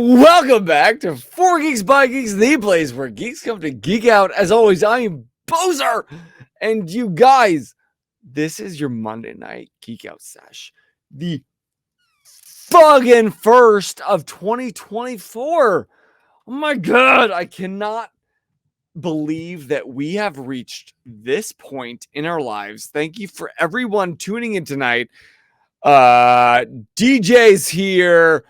Welcome back to 4 Geeks by Geeks, the place where geeks come to geek out. As always, I am Boser, and you guys, this is your Monday night Geek Out Sesh, the fucking first of 2024. Oh my god, I cannot believe that we have reached this point in our lives. Thank you for everyone tuning in tonight. DJ's here.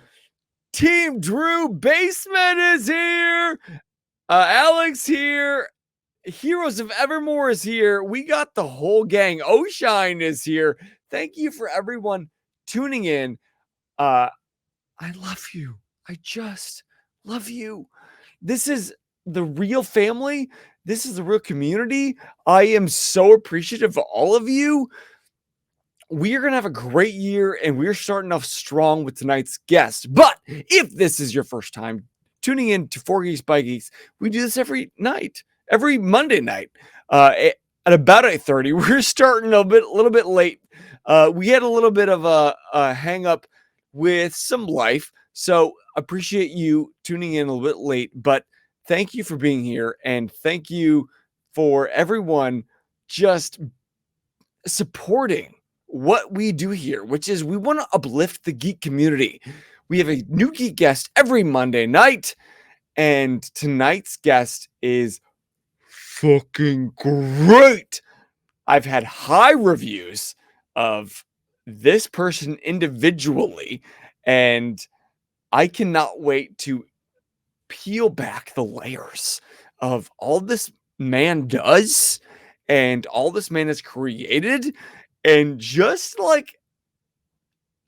Team Drew Basement is here. Alex here. Heroes of Evermore is here. We got the whole gang. Oshine is here. Thank you for everyone tuning in. I love you. I just love you. This is the real family. This is the real community. I am so appreciative of all of you. We are going to have a great year, and we're starting off strong with tonight's guest. But if this is your first time tuning in to 4 Geeks by Geeks, we do this every night, every Monday night at about 8:30. We're starting a little bit late. We had a little bit of a hang up with some life, so appreciate you tuning in a little bit late. But thank you for being here, and thank you for everyone just supporting what we do here, which is we want to uplift the geek community. We have a new geek guest every Monday night, and tonight's guest is fucking great. I've had high reviews of this person individually, and I cannot wait to peel back the layers of all this man does and all this man has created, and just like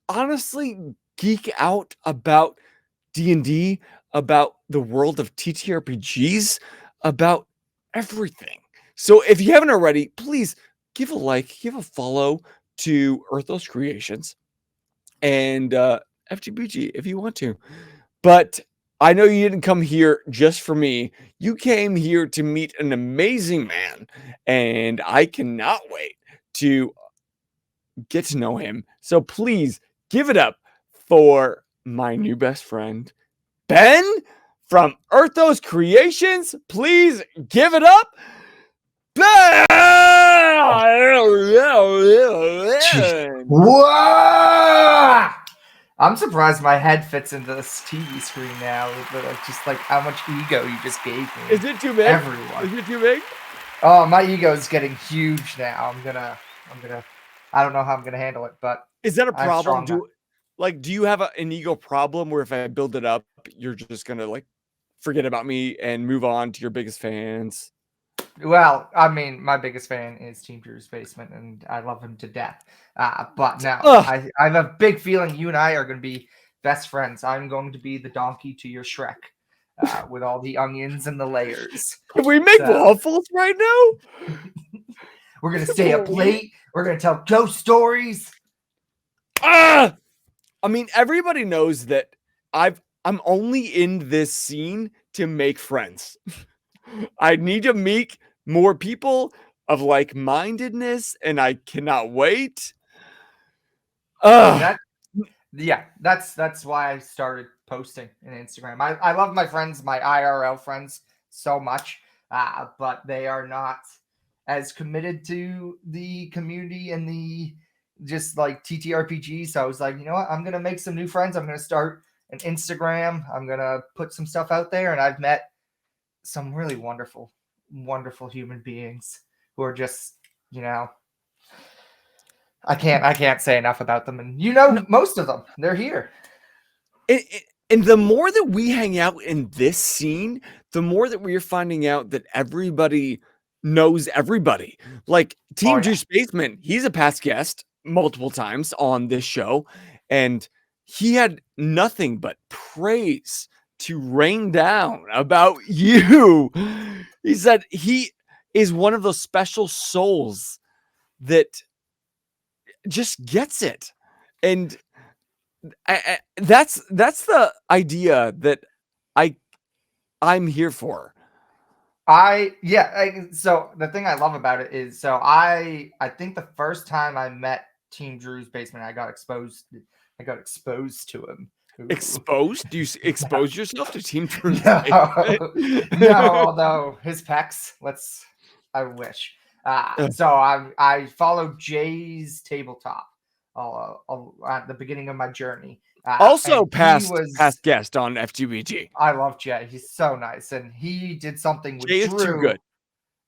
honestly geek out about D&D, about the world of ttrpgs, about everything. So if you haven't already, please give a like, give a follow to Erthos Creations and FGBG if you want to. But I know you didn't come here just for me. You came here to meet an amazing man, and I cannot wait to get to know him. So please give it up for my new best friend, Ben from Erthos Creations. Please give it up, Ben! Whoa! I'm surprised my head fits into this TV screen now. Just like how much ego you just gave me. Is it too big? Everyone. Is it too big? Oh, my ego is getting huge now. I don't know how I'm gonna handle it, but is that a I'm problem? strong Do you have an ego problem where if I build it up, you're just gonna like forget about me and move on to your biggest fans? Well, I mean, my biggest fan is Team Drew's Basement, and I love him to death. But no, I have a big feeling you and I are going to be best friends. I'm going to be the donkey to your Shrek, with all the onions and the layers. Can we make waffles right now? We're going to stay up late. We're going to tell ghost stories. I mean, everybody knows that I'm only in this scene to make friends. I need to meet more people of like-mindedness, and I cannot wait. That's why I started posting on Instagram. I love my friends, my IRL friends, so much, but they are not as committed to the community and the just like TTRPG. So I was like, you know what? I'm gonna make some new friends. I'm gonna start an Instagram. I'm gonna put some stuff out there, and I've met some really wonderful human beings who are just, I can't say enough about them, and most of them, they're here. And the more that we hang out in this scene, the more that we're finding out that everybody knows everybody. Like Team Drew's Basement, he's a past guest multiple times on this show, and he had nothing but praise to rain down about you. He said he is one of those special souls that just gets it, and that's the idea that I'm here for. So the thing I love about it is, so I think the first time I met Team Drew's Basement, I got exposed to him Exposed? Do you expose yourself to Team Drew's No, basement? no. Although his pecs, I wish. So I followed Jay's tabletop at the beginning of my journey. Also, And he past was. guest on FGBG. I love Jay. He's so nice, and he did something with Jay is too Drew. good.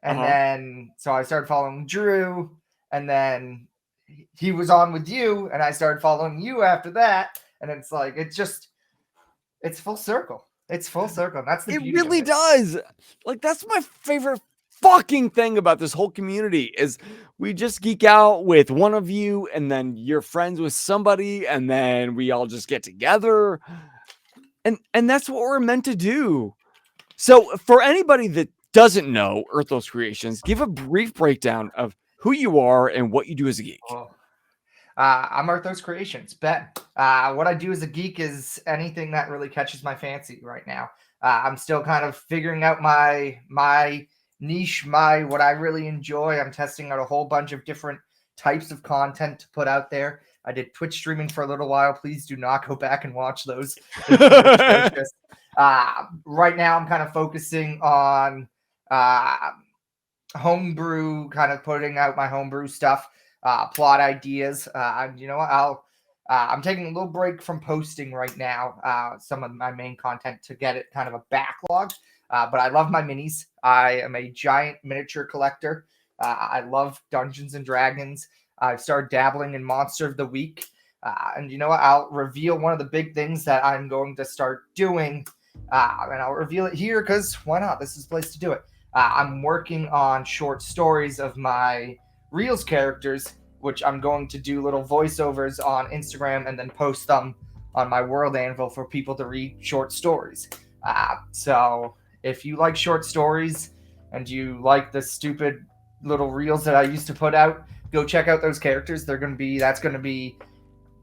And then so I started following Drew, and then he was on with you, and I started following you after that. And it's like it's full circle. It's full circle. And that's the It beauty really of it. does. Like, that's my favorite fucking thing about this whole community is we just geek out with one of you, and then you're friends with somebody, and then we all just get together. And that's what we're meant to do. So for anybody that doesn't know Erthos Creations, give a brief breakdown of who you are and what you do as a geek. I'm Erthos Creations, Ben. What I do as a geek is anything that really catches my fancy right now. I'm still kind of figuring out my niche, what I really enjoy. I'm testing out a whole bunch of different types of content to put out there. I did Twitch streaming for a little while. Please do not go back and watch those. Right now, I'm kind of focusing on homebrew, kind of putting out my homebrew stuff. Plot ideas. You know what? I'm taking a little break from posting right now. Some of my main content to get it kind of a backlog. But I love my minis. I am a giant miniature collector. I love Dungeons and Dragons. I've started dabbling in Monster of the Week. And you know what? I'll reveal one of the big things that I'm going to start doing. And I'll reveal it here because why not? This is the place to do it. I'm working on short stories of my Reels characters, which I'm going to do little voiceovers on Instagram and then post them on my World Anvil for people to read short stories. So if you like short stories and you like the stupid little reels that I used to put out, go check out those characters. That's going to be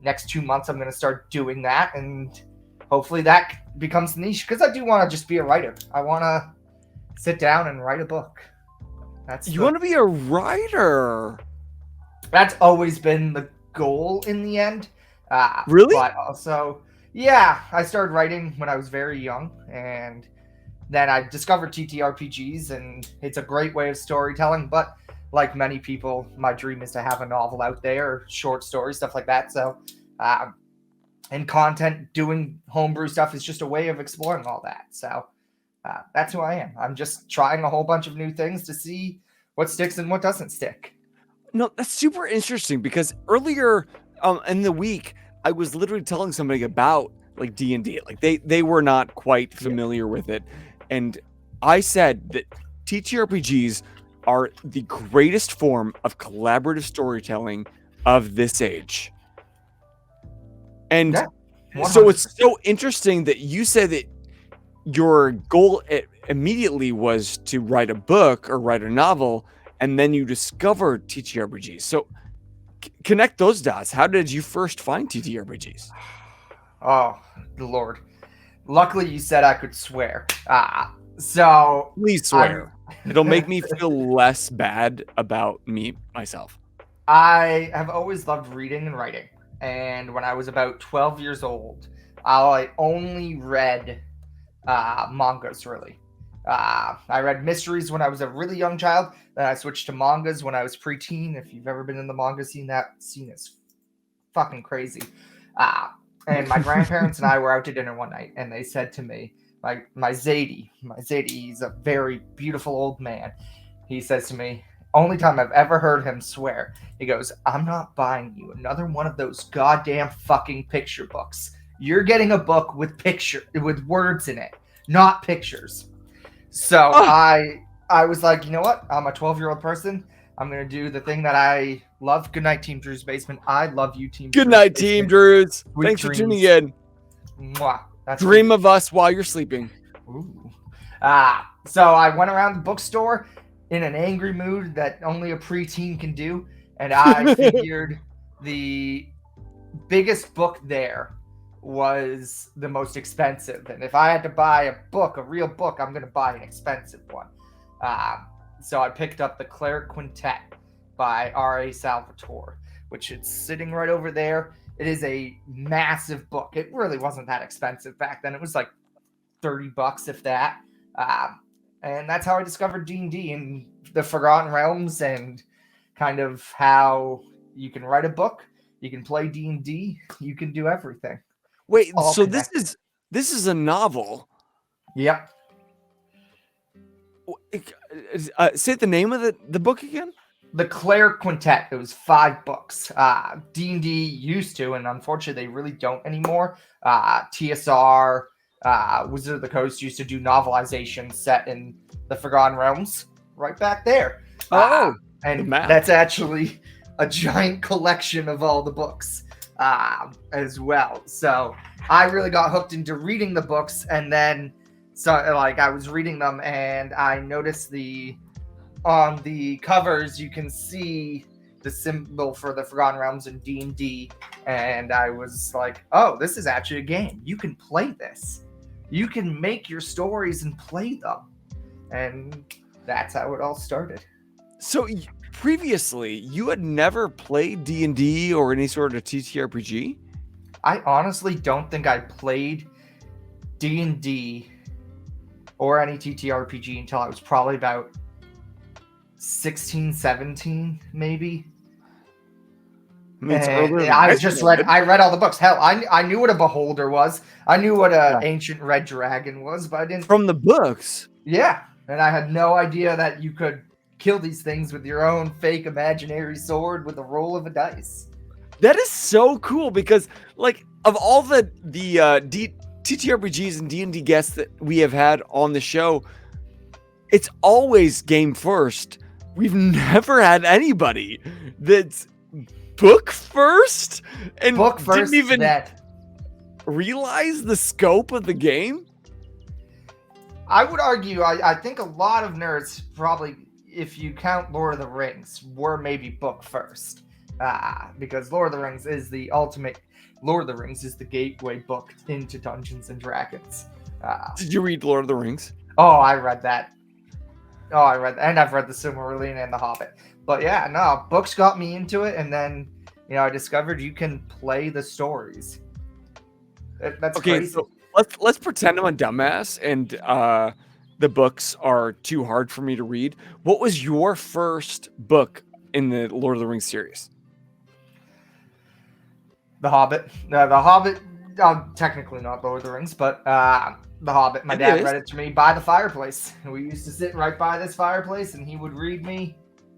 next 2 months. I'm going to start doing that, and hopefully that becomes niche because I do want to just be a writer. I want to sit down and write a book. You want to be a writer? That's always been the goal in the end. Really? But also, yeah, I started writing when I was very young, and then I discovered ttrpgs, and it's a great way of storytelling. But like many people, my dream is to have a novel out there, short stories, stuff like that. So, and content, doing homebrew stuff is just a way of exploring all that. So that's who I am. I'm just trying a whole bunch of new things to see what sticks and what doesn't stick. No, that's super interesting because earlier in the week, I was literally telling somebody about like D&D. Like they were not quite familiar with it. And I said that TTRPGs are the greatest form of collaborative storytelling of this age. And so it's so interesting that you said that your goal immediately was to write a book or write a novel, and then you discovered TTRPGs. So connect those dots. How did you first find TTRPGs? Oh, the Lord. Luckily, you said I could swear. So please swear. It'll make me feel less bad about myself. I have always loved reading and writing. And when I was about 12 years old, I only read mangas, really. I read mysteries when I was a really young child. Then I switched to mangas when I was preteen. If you've ever been in the manga scene, that scene is fucking crazy. And my grandparents and I were out to dinner one night, and they said to me, my Zadie, he's a very beautiful old man. He says to me, only time I've ever heard him swear, he goes, I'm not buying you another one of those goddamn fucking picture books. You're getting a book with words in it, not pictures. So I was like, you know what? I'm a 12-year-old person. I'm going to do the thing that I love. Good night, Team Drew's Basement. I love you, Team Good night, Team Drews. Thanks for tuning in. Mwah. Dream of us while you're sleeping. Ooh. So I went around the bookstore in an angry mood that only a preteen can do. And I figured the biggest book there was the most expensive. And if I had to buy a real book, I'm going to buy an expensive one. So I picked up the Cleric Quintet by R.A. Salvatore, which is sitting right over there. It is a massive book. It really wasn't that expensive back then. It was like $30, if that. And that's how I discovered D&D and the Forgotten Realms, and kind of how you can write a book, you can play D&D, you can do everything. Wait, All so connected. this is a novel. Yep. Say the name of the book again. The Claire Quintet. It was 5 books. D&D used to, and unfortunately they really don't anymore. TSR, Wizard of the Coast used to do novelizations set in the Forgotten Realms, right back there. Oh, and map. that's actually a giant collection of all the books as well. So I really got hooked into reading the books, and then I was reading them, and I noticed on the covers you can see the symbol for the Forgotten Realms in D&D, and I was like, oh, this is actually a game. You can play this. You can make your stories and play them. And that's how it all started. So previously, you had never played D&D or any sort of TTRPG? I honestly don't think I played D&D or any TTRPG until I was probably about 16, 17, maybe. I mean, it's earlier than I read all the books. Hell, I knew what a beholder was. I knew what an ancient red dragon was, but I didn't. From the books. Yeah, and I had no idea that you could kill these things with your own fake imaginary sword with a roll of a dice. That is so cool, because like of all the TTRPGs and D&D guests that we have had on the show, it's always game first. We've never had anybody that's book first and didn't even realize the scope of the game. I would argue, I think a lot of nerds probably, if you count Lord of the Rings, were maybe book first. Because Lord of the Rings is the ultimate. Lord of the Rings is the gateway book into Dungeons and Dragons. Did you read Lord of the Rings? Oh, I read that. And I've read the Silmarillion and the Hobbit. But yeah, no, books got me into it, and then I discovered you can play the stories. That's okay, crazy. So let's pretend I'm a dumbass and the books are too hard for me to read. What was your first book in the Lord of the Rings series? The Hobbit. The Hobbit. Technically not Lord of the Rings, but The Hobbit. My dad read it to me by the fireplace. We used to sit right by this fireplace, and he would read me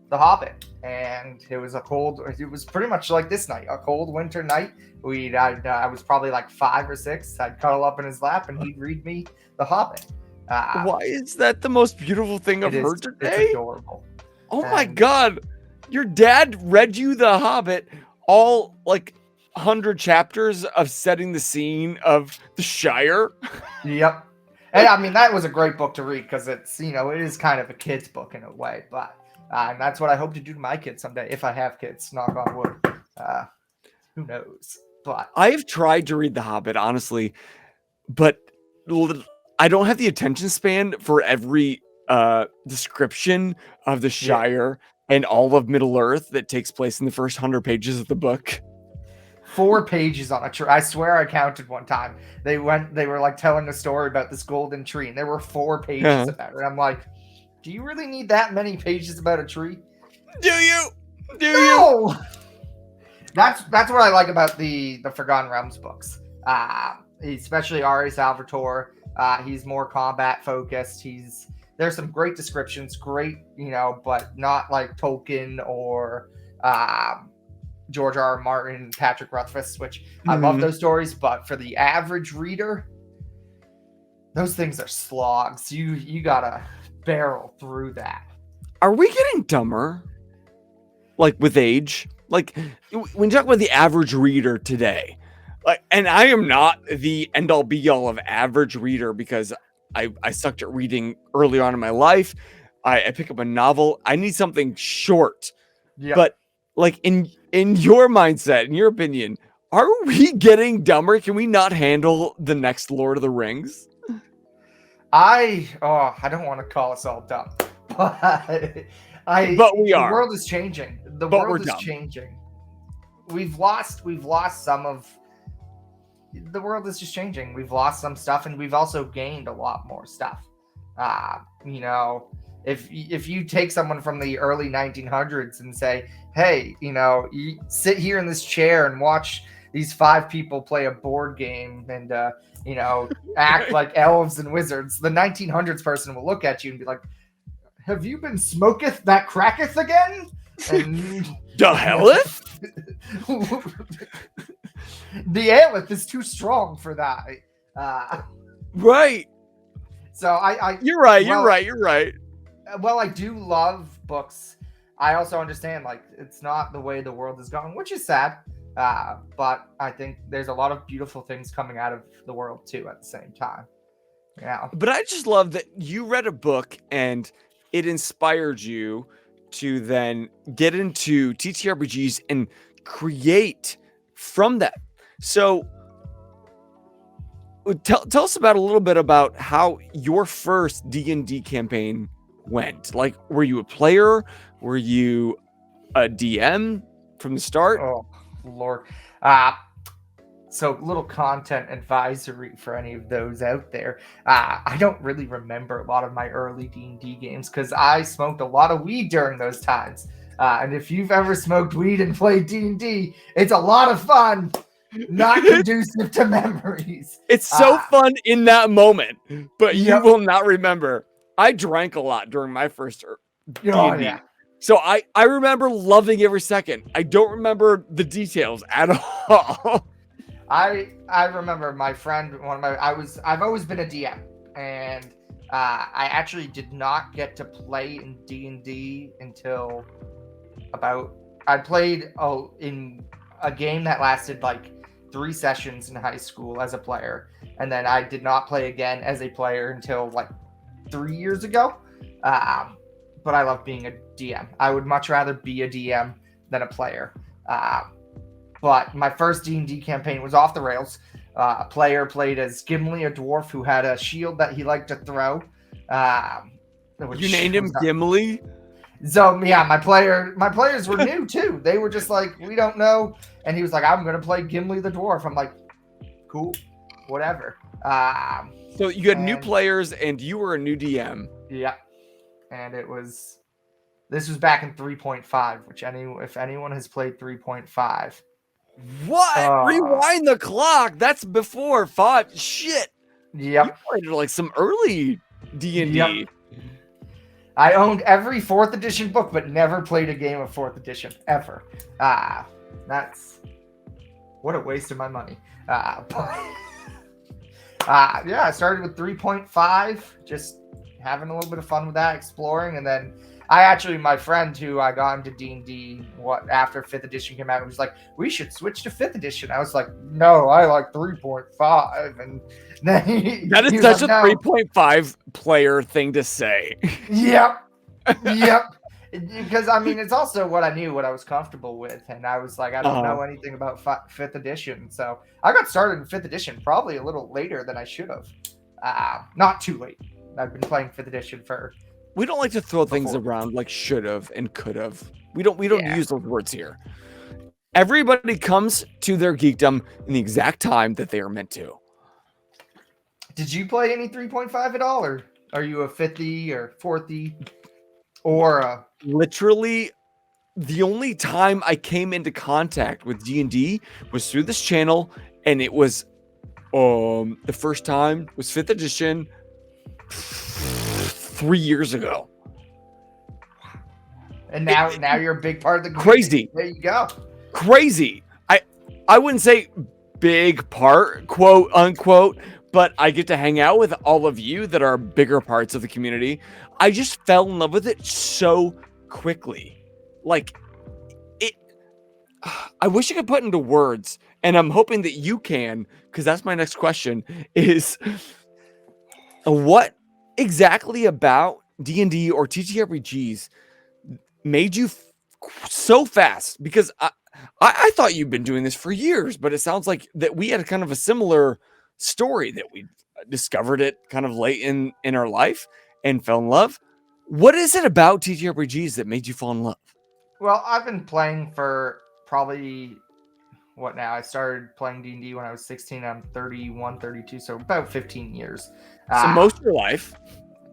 The Hobbit. And it was pretty much like this night, a cold winter night. I was probably like 5 or 6. I'd cuddle up in his lap, and he'd read me The Hobbit. Why is that the most beautiful thing I've heard today? It's adorable. My God. Your dad read you The Hobbit, all like 100 chapters of setting the scene of the Shire. Yep. And I mean, that was a great book to read, because it's, it is kind of a kid's book in a way, but and that's what I hope to do to my kids someday, if I have kids, knock on wood. Who knows? But I've tried to read The Hobbit, honestly, but I don't have the attention span for every description of the Shire and all of Middle Earth that takes place in the first 100 pages of the book. 4 pages on a tree. I swear I counted one time. They were like telling a story about this golden tree, and there were 4 pages about it. And I'm like, do you really need that many pages about a tree? Do you? No! That's what I like about the Forgotten Realms books. Especially Ari Salvatore. He's more combat focused. There's some great descriptions, but not like Tolkien or George R. R. Martin, Patrick Rothfuss, which I love those stories, but for the average reader, those things are slogs. You gotta barrel through that. Are we getting dumber? Like with age? Like when you talk about the average reader today, and I am not the end all be all of average reader, because I sucked at reading early on in my life. I pick up a novel. I need something short. Yep. But like in your mindset, in your opinion, are we getting dumber? Can we not handle the next Lord of the Rings? I don't want to call us all dumb, but we are. The world is changing. The world is changing. we've lost some of the world is just changing. We've lost some stuff, and we've also gained a lot more stuff. You know, if you take someone from the early 1900s and say, hey, you know, you sit here in this chair and watch these 5 people play a board game and you know, act like elves and wizards, the 1900s person will look at you and be like, have you been smoketh that cracketh again? And the helleth? The aelith is too strong for that. Right. So I You're right. You're right. Well, I do love books. I also understand, like, it's not the way the world is going, which is sad. But I think there's a lot of beautiful things coming out of the world too at the same time. Yeah. But I just love that you read a book and it inspired you to then get into TTRPGs and create from that. So tell us about a little bit about how your first D&D campaign went. Like, were you a player? Were you a DM from the start? Oh, Lord. So little content advisory for any of those out there. I don't really remember a lot of my early D&D games because I smoked a lot of weed during those times. And if you've ever smoked weed and played D&D, it's a lot of fun. Not conducive to memories. It's so fun in that moment, but you Yep. will not remember. I drank a lot during my first D&D. Oh, yeah. So I remember loving every second. I don't remember the details at all. I remember my friend, I've always been a DM, and I actually did not get to play in D&D until I played in a game that lasted like 3 sessions in high school as a player, and then I did not play again as a player until like 3 years ago. But I love being a DM. I would much rather be a DM than a player. But my first D&D campaign was off the rails. A player played as Gimli, a dwarf who had a shield that he liked to throw. You named him Gimli? So yeah, my players were new too. They were just like, we don't know. And he was like, I'm gonna play Gimli the dwarf. I'm like, cool, whatever. So you had new players and you were a new DM. Yeah. And this was back in 3.5, which if anyone has played 3.5. What? Rewind the clock. That's before 5. Shit. Yep. You played like some early D&D. Yep. I owned every 4th edition book, but never played a game of 4th edition ever. That's what a waste of my money. Yeah, I started with 3.5, just having a little bit of fun with that, exploring, and then my friend who I got into D&D after 5th edition came out was like, we should switch to 5th edition. I was like, no, I like 3.5, and then that is such a 3.5 player thing to say. Yep. Because I mean, it's also what I knew, what I was comfortable with, and I was like, I don't know anything about 5th edition, so I got started in 5th edition probably a little later than I should have. Not too late. I've been playing 5th edition for. We don't like to throw things around like should have and could have. We don't use those words here. Everybody comes to their geekdom in the exact time that they are meant to. Did you play any 3.5 at all, or are you a 5th or 4th or literally the only time I came into contact with D&D was through this channel, and it was the first time was 5th edition 3 years ago. And now you're a big part of the community. Crazy. There you go. Crazy. I wouldn't say big part, quote unquote, but I get to hang out with all of you that are bigger parts of the community. I just fell in love with it so quickly. Like, I wish I could put into words, and I'm hoping that you can, because that's my next question, is what exactly about D&D or TTRPGs made you so fast? Because I thought you'd been doing this for years, but it sounds like that we had a kind of a similar story, that we discovered it kind of late in our life and fell in love. What is it about TTRPGs that made you fall in love? Well, I've been playing for probably what now? I started playing D&D when I was 16. I'm 31, 32, so about 15 years. So most of your life,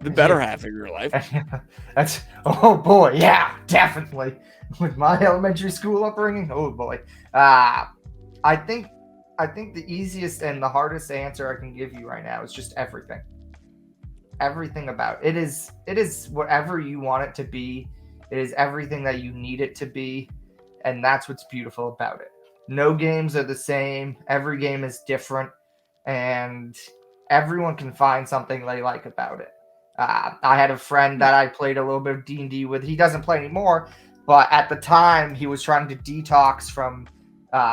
the better Yeah. half of your life. That's oh boy, yeah, definitely. With my elementary school upbringing, oh boy. I think the easiest and the hardest answer I can give you right now is just everything. Everything about it is whatever you want it to be. It is everything that you need it to be, and that's what's beautiful about it. No games are the same. Every game is different, and everyone can find something they like about it. I had a friend that I played a little bit of D&D with. He doesn't play anymore, but at the time he was trying to detox from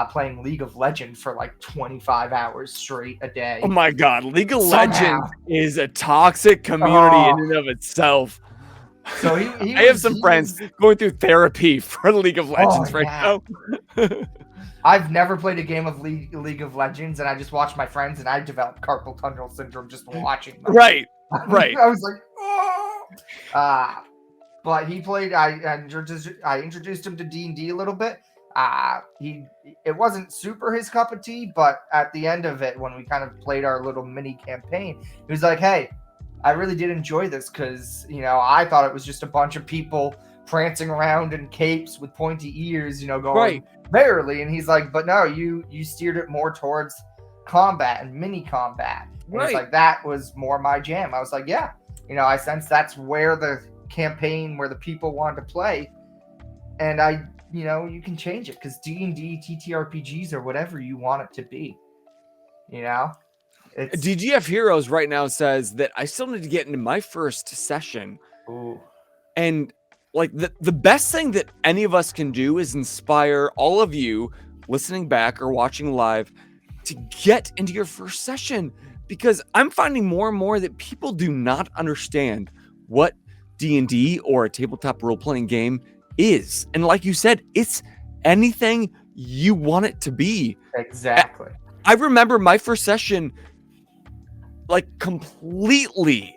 playing League of Legends for like 25 hours straight a day. Oh my God, League of Somehow. Legends is a toxic community in and of itself. So he I have some friends going through therapy for League of Legends right now. I've never played a game of League of Legends, and I just watched my friends, and I developed carpal tunnel syndrome just watching them. Right. I was like, oh. But he played. I introduced him to D&D a little bit. It wasn't super his cup of tea, but at the end of it, when we kind of played our little mini campaign, he was like, "Hey, I really did enjoy this because I thought it was just a bunch of people prancing around in capes with pointy ears, going merrily." And he's like, "But no, you steered it more towards combat and mini combat." And he's like, "That was more my jam." I was like, "Yeah, I sense that's where the campaign, where the people wanted to play, and you can change it because D&D, TTRPGs, or whatever you want it to be, It's... DGF Heroes right now says that I still need to get into my first session. Ooh. And like the best thing that any of us can do is inspire all of you listening back or watching live to get into your first session, because I'm finding more and more that people do not understand what D&D or a tabletop role-playing game is. And like you said, it's anything you want it to be. Exactly. I remember my first session like completely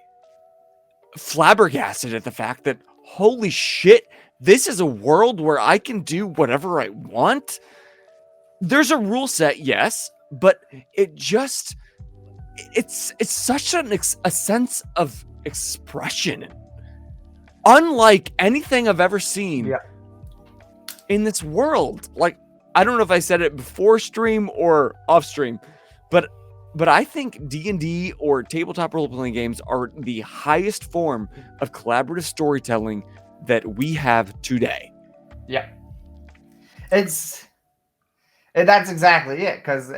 flabbergasted at the fact that, holy shit, this is a world where I can do whatever I want. There's a rule set, yes, but it's such a sense of expression, unlike anything I've ever seen in this world. Like, I don't know if I said it before stream or off stream, but I think D&D or tabletop role-playing games are the highest form of collaborative storytelling that we have today. Yeah. That's exactly it, because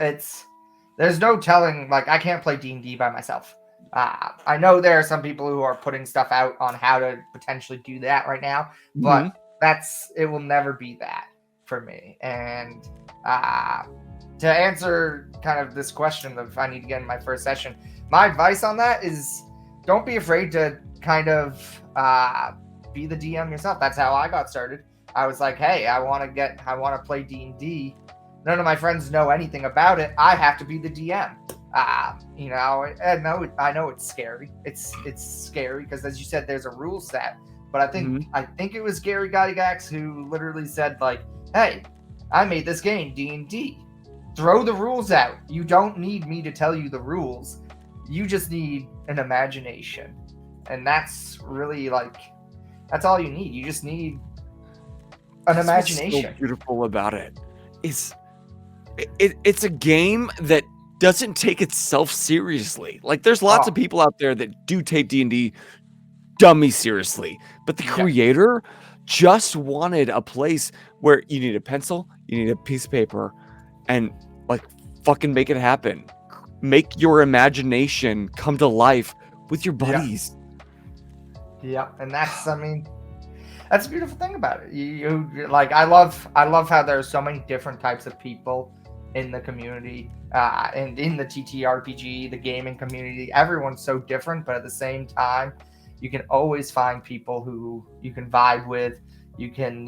there's no telling, like, I can't play D&D by myself. I know there are some people who are putting stuff out on how to potentially do that right now, but it will never be that for me. And to answer kind of this question of if I need to get in my first session, my advice on that is don't be afraid to kind of be the DM yourself. That's how I got started. I was like, hey, I want to play D&D. None of my friends know anything about it. I have to be the DM. I know it's scary. It's scary because, as you said, there's a rule set. But I think it was Gary Gygax who literally said, like, hey, I made this game, D&D. Throw the rules out. You don't need me to tell you the rules. You just need an imagination. And that's really, like, that's all you need. You just need an imagination. What's so beautiful about it is it's a game that doesn't take itself seriously. Like, there's lots of people out there that do take D&D dummy seriously, but the creator just wanted a place where you need a pencil, you need a piece of paper, and like fucking make it happen. Make your imagination come to life with your buddies. Yeah, and that's, I mean, that's a beautiful thing about it. You like, I love how there's so many different types of people in the community, and in the TTRPG, the gaming community. Everyone's so different, but at the same time, you can always find people who you can vibe with. You can,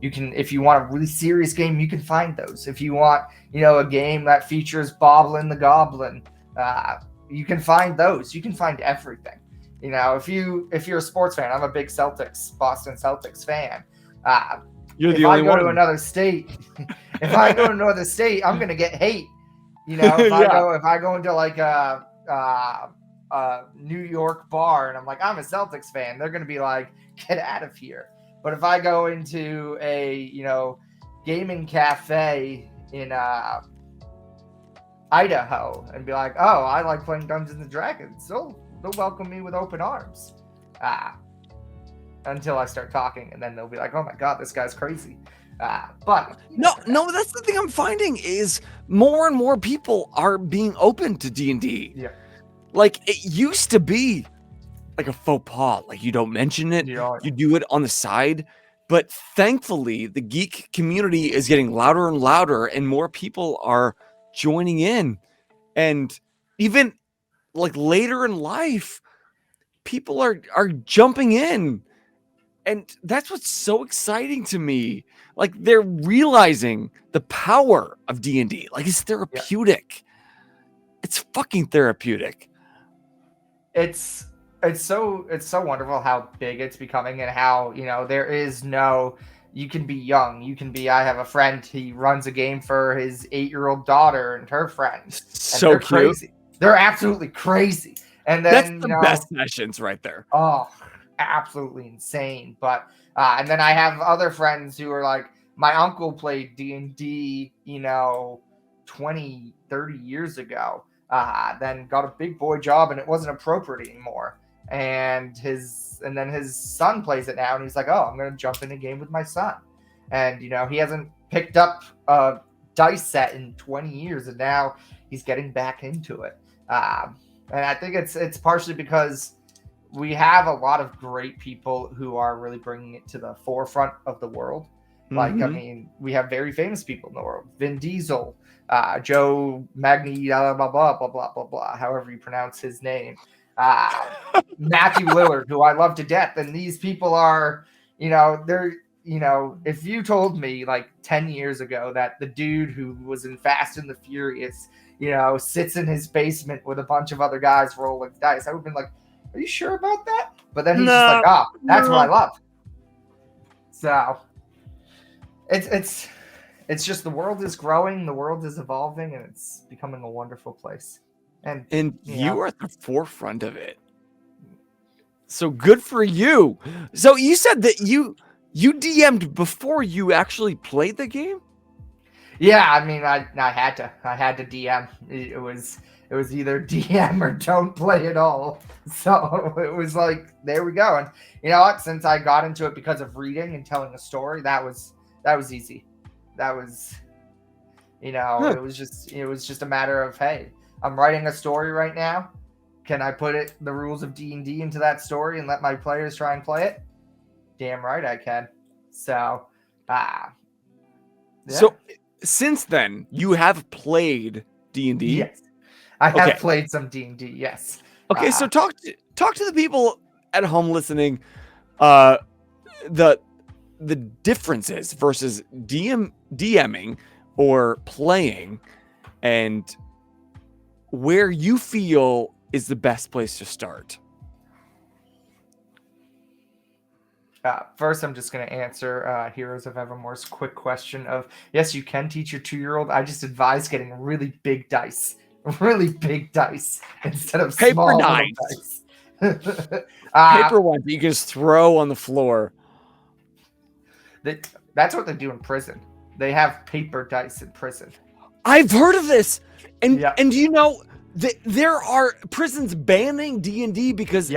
if you want a really serious game, you can find those. If you want, a game that features Boblin the Goblin, you can find those. You can find everything. If you're a sports fan, I'm a big Boston Celtics fan. You're if the I only go to one. another state, if I go to another state, I'm gonna get hate. If Yeah. if I go into like a New York bar and I'm like, I'm a Celtics fan, they're gonna be like, get out of here. But if I go into a gaming cafe in Idaho and be like, oh, I like playing Dungeons and Dragons, they'll welcome me with open arms. Until I start talking, and then they'll be like, oh my god, this guy's crazy. But no, that's the thing I'm finding is more and more people are being open to D&D. Yeah. Like, it used to be like a faux pas. Like, you don't mention it, you do it on the side. But thankfully, the geek community is getting louder and louder, and more people are joining in. And even like later in life, people are jumping in. And that's what's so exciting to me. Like, they're realizing the power of D&D. Like, it's therapeutic. It's fucking therapeutic. It's so wonderful how big it's becoming, and how there is no, you can be young, you can be, I have a friend, he runs a game for his 8-year-old daughter and her friends. So they're cute. crazy. They're absolutely crazy. And then that's the best sessions right there. Oh, absolutely insane. But and then I have other friends who are like, my uncle played D&D 20, 30 years ago, then got a big boy job and it wasn't appropriate anymore, and then his son plays it now, and he's like, oh, I'm gonna jump in a game with my son. And he hasn't picked up a dice set in 20 years, and now he's getting back into it. And I think it's partially because we have a lot of great people who are really bringing it to the forefront of the world. Like, I mean, we have very famous people in the world: Vin Diesel, Joe Magni, blah blah blah blah blah blah blah, however you pronounce his name, Matthew Lillard, who I love to death. And these people are, they're, if you told me like 10 years ago that the dude who was in Fast and the Furious, sits in his basement with a bunch of other guys rolling dice, I would have been like, are you sure about that? But then he's just like, that's what I love. So it's just, the world is growing, the world is evolving, and it's becoming a wonderful place. And you are at the forefront of it. So good for you. So you said that you DM'd before you actually played the game? Yeah, I mean, I had to DM. It was either DM or don't play at all. So it was like, there we go. And you know what? Since I got into it because of reading and telling a story, that was easy. That was, it was just a matter of, hey, I'm writing a story right now. Can I put the rules of D&D into that story and let my players try and play it? Damn right I can. So, yeah. So since then, you have played D&D? Yes. I have played some D&D, yes. Okay, so talk to the people at home listening, the differences versus DMing or playing, and where you feel is the best place to start. First, I'm just going to answer Heroes of Evermore's quick question of, yes, you can teach your 2-year-old. I just advise getting really big dice instead of paper small dice. Paper ones you can just throw on the floor. That's what they do in prison. They have paper dice in prison. I've heard of this, and there are prisons banning D&D because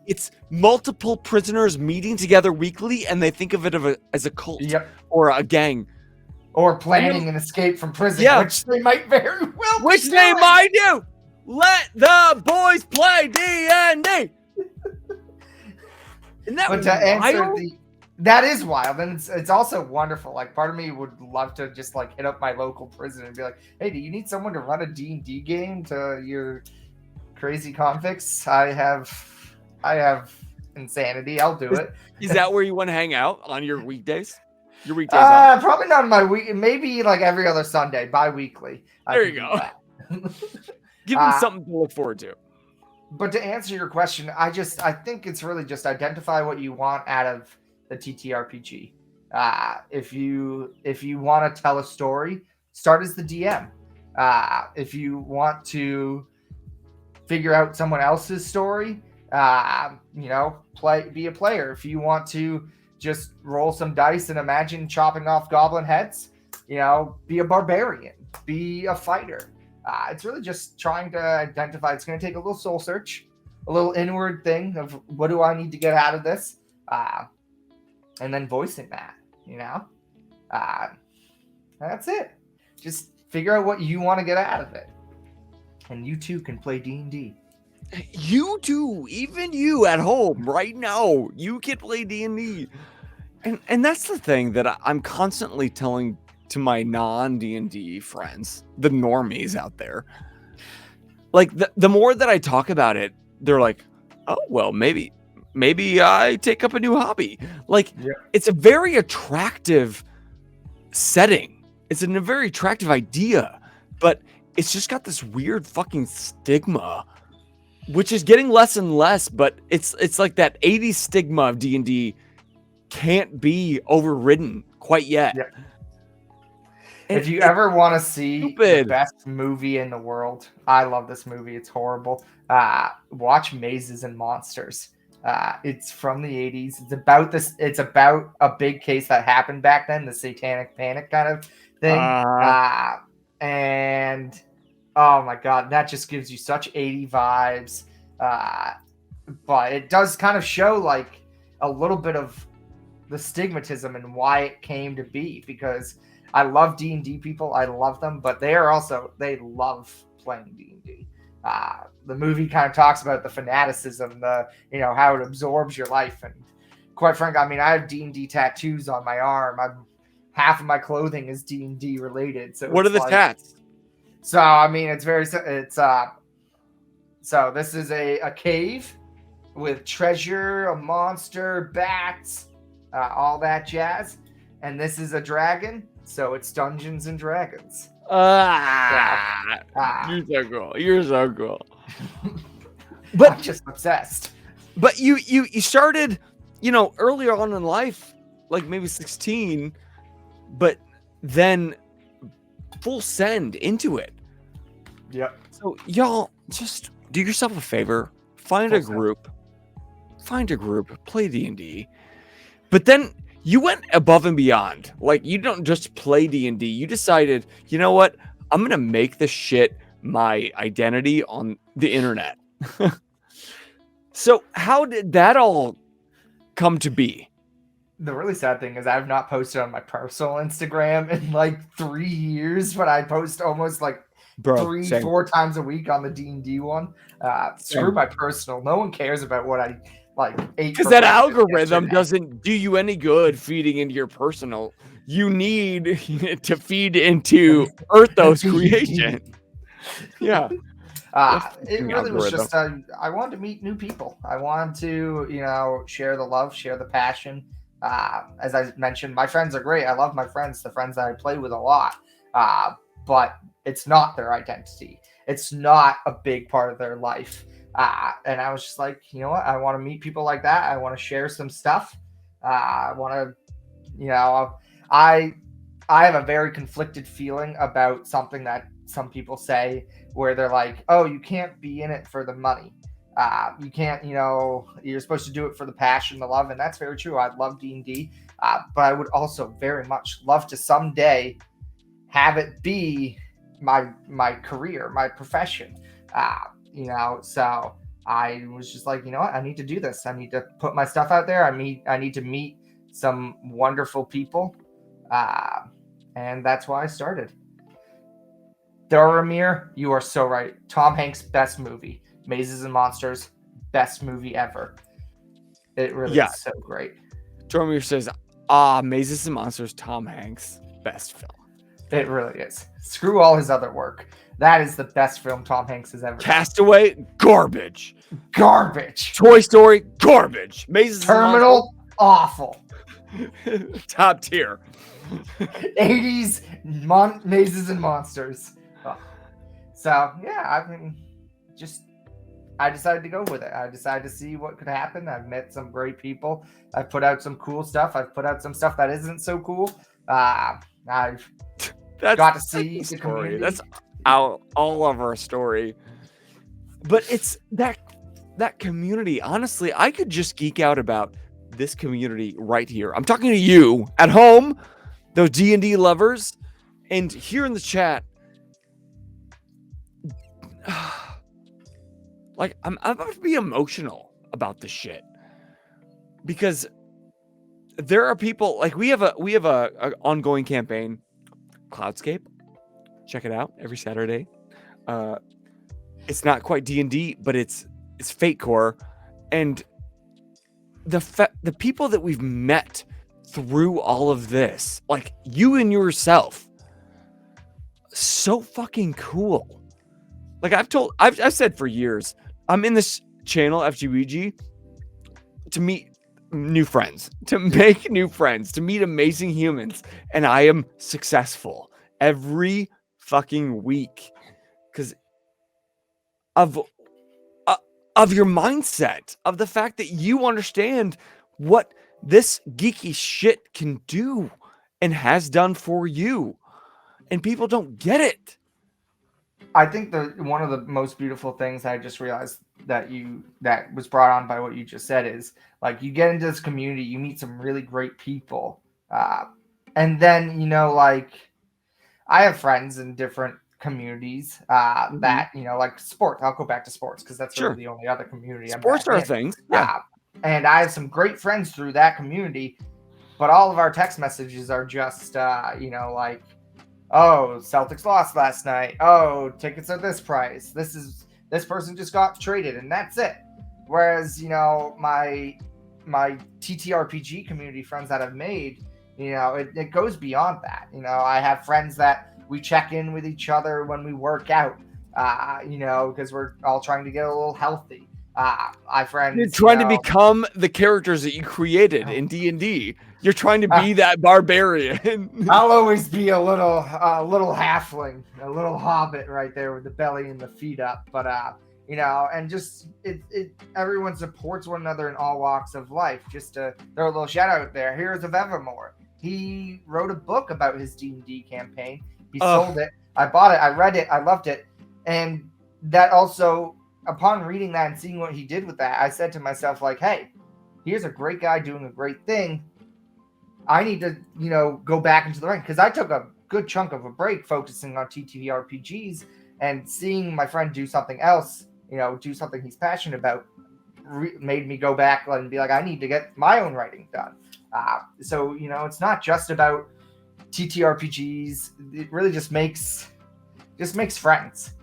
it's multiple prisoners meeting together weekly, and they think of it as a cult or a gang. Or planning an escape from prison, which they might very well do. Which they might do. Let the boys play D&D. Isn't that wild? Answer that is wild, and it's also wonderful. Like, part of me would love to just like hit up my local prison and be like, hey, do you need someone to run a D&D game to your crazy convicts? I have insanity. I'll do it. Is that where you want to hang out on your weekdays? Your weekdays off? Probably not on my week. Maybe like every other Sunday, bi-weekly. There you go. Give them something to look forward to. But to answer your question, I think it's really just identify what you want out of the ttrpg. If you want to tell a story, start as the DM. If you want to figure out someone else's story, be a player. If you want to just roll some dice and imagine chopping off goblin heads, be a barbarian, be a fighter. It's really just trying to identify. It's going to take a little soul search, a little inward thing of what do I need to get out of this, and then voicing that. That's it. Just figure out what you want to get out of it, and you too can play D&D. You too, even you at home right now, you can play D&D. And that's the thing that I'm constantly telling to my non-D&D friends, the normies out there. Like the more that I talk about it, they're like, oh, well, maybe I take up a new hobby. Like, It's a very attractive setting. It's a very attractive idea, but it's just got this weird fucking stigma, which is getting less and less, but it's like that 80s stigma of D&D can't be overridden quite yet. Yeah. If you ever want to see the best movie in the world, I love this movie. It's horrible. Watch Mazes and Monsters. It's from the 80s. It's about a big case that happened back then, the Satanic Panic kind of thing. And oh my God, that just gives you such 80 vibes. But it does kind of show like a little bit of the stigmatism and why it came to be, because I love D&D people. I love them, but they love playing D&D. The movie kind of talks about the fanaticism, how it absorbs your life. And quite frankly, I mean, I have D&D tattoos on my arm. Half of my clothing is D&D related. So what are the tats? So, I mean, so this is a cave with treasure, a monster, bats, all that jazz. And this is a dragon. So it's Dungeons and Dragons. You're so cool. But I'm just obsessed. But you started, earlier on in life, like maybe 16, but then full send into it. Yep. So y'all just do yourself a favor, find a group, play D&D. But then you went above and beyond. Like, you don't just play D&D. You decided, you know what? I'm going to make this shit my identity on the internet. So how did that all come to be? The really sad thing is I've not posted on my personal Instagram in like 3 years, but I post almost like 3-4 times a week on the D&D one. Screw my personal. No one cares about what I ate. Because that algorithm doesn't do you any good feeding into your personal. You need to feed into Erthos creation. Yeah. It really was just I wanted to meet new people. I wanted to, share the love, share the passion. As I mentioned, my friends are great. I love my friends, the friends that I play with a lot. But it's not their identity. It's not a big part of their life. And I was just like, you know what? I want to meet people like that. I want to share some stuff. I want to, I have a very conflicted feeling about something that some people say where they're like, oh, you can't be in it for the money. You can't, you're supposed to do it for the passion, the love. And that's very true. I love D&D, but I would also very much love to someday have it be my career, my profession. So I was just like, you know what? I need to do this. I need to put my stuff out there. I need to meet some wonderful people. And that's why I started. Doramir, you are so right. Tom Hanks' best movie. Mazes and Monsters, best movie ever. It really is so great. Doramir says, Mazes and Monsters, Tom Hanks, best film. It really is. Screw all his other work. That is the best film Tom Hanks has ever done. Castaway, garbage. Garbage. Toy Story, garbage. Mazes Terminal, awful. Top tier. 80s Mazes and Monsters. Oh. So, yeah, I decided to go with it. I decided to see what could happen. I've met some great people. I've put out some cool stuff. I've put out some stuff that isn't so cool. I've got to see the story. community. That's all of our story. But it's that community. Honestly, I could just geek out about this community right here. I'm talking to you at home, those D&D lovers, and here in the chat. Like, I'm about to be emotional about this shit because there are people like we have a ongoing campaign, Cloudscape. Check it out every Saturday. It's not quite D&D, but it's Fate Core, and the people that we've met through all of this, like you and yourself, so fucking cool. Like I've said for years, I'm in this channel FGBG to meet new friends, to make new friends, to meet amazing humans, and I am successful every fucking week because of your mindset, of the fact that you understand what this geeky shit can do and has done for you, and people don't get it. I think one of the most beautiful things I just realized that was brought on by what you just said is like you get into this community, you meet some really great people, and then like I have friends in different communities that like sports. I'll go back to sports because that's really the only other community. Sports are things, yeah. And I have some great friends through that community, but all of our text messages are just like, oh, Celtics lost last night. Oh, tickets are this price. This person just got traded, and that's it. Whereas, my ttrpg community friends that I've made, it goes beyond that. I have friends that we check in with each other when we work out, because we're all trying to get a little healthy. You're trying to become the characters that you created in D&D. You're trying to be that barbarian. I'll always be a little halfling, a little hobbit right there with the belly and the feet up. But and just everyone supports one another in all walks of life. Just to throw a little shout out there. Heroes of Evermore. He wrote a book about his D&D campaign. He sold it. I bought it. I read it. I loved it. And that also, upon reading that and seeing what he did with that, I said to myself, like, hey, here's a great guy doing a great thing. I need to, go back into the ring, because I took a good chunk of a break focusing on TTRPGs, and seeing my friend do something else, do something he's passionate about, made me go back and be like, I need to get my own writing done. So, it's not just about TTRPGs. It really just makes friends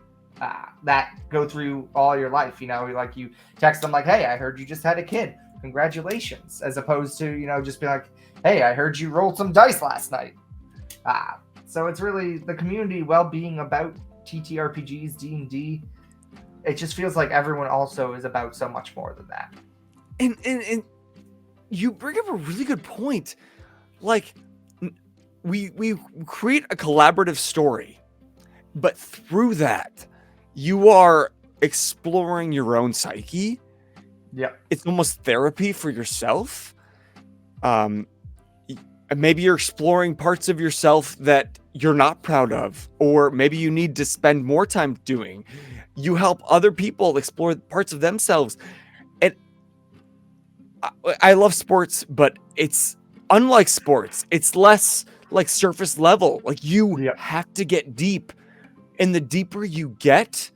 that go through all your life. Like you text them like, hey, I heard you just had a kid. Congratulations. As opposed to, just be like, hey, I heard you rolled some dice last night. So it's really the community well-being about TTRPGs, D&D. It just feels like everyone also is about so much more than that. And you bring up a really good point. Like, we create a collaborative story, but through that, you are exploring your own psyche. Yeah, it's almost therapy for yourself. Maybe you're exploring parts of yourself that you're not proud of, or maybe you need to spend more time doing. You help other people explore parts of themselves. And I love sports, but it's unlike sports. It's less like surface level. Like you have to get deep, and the deeper you get,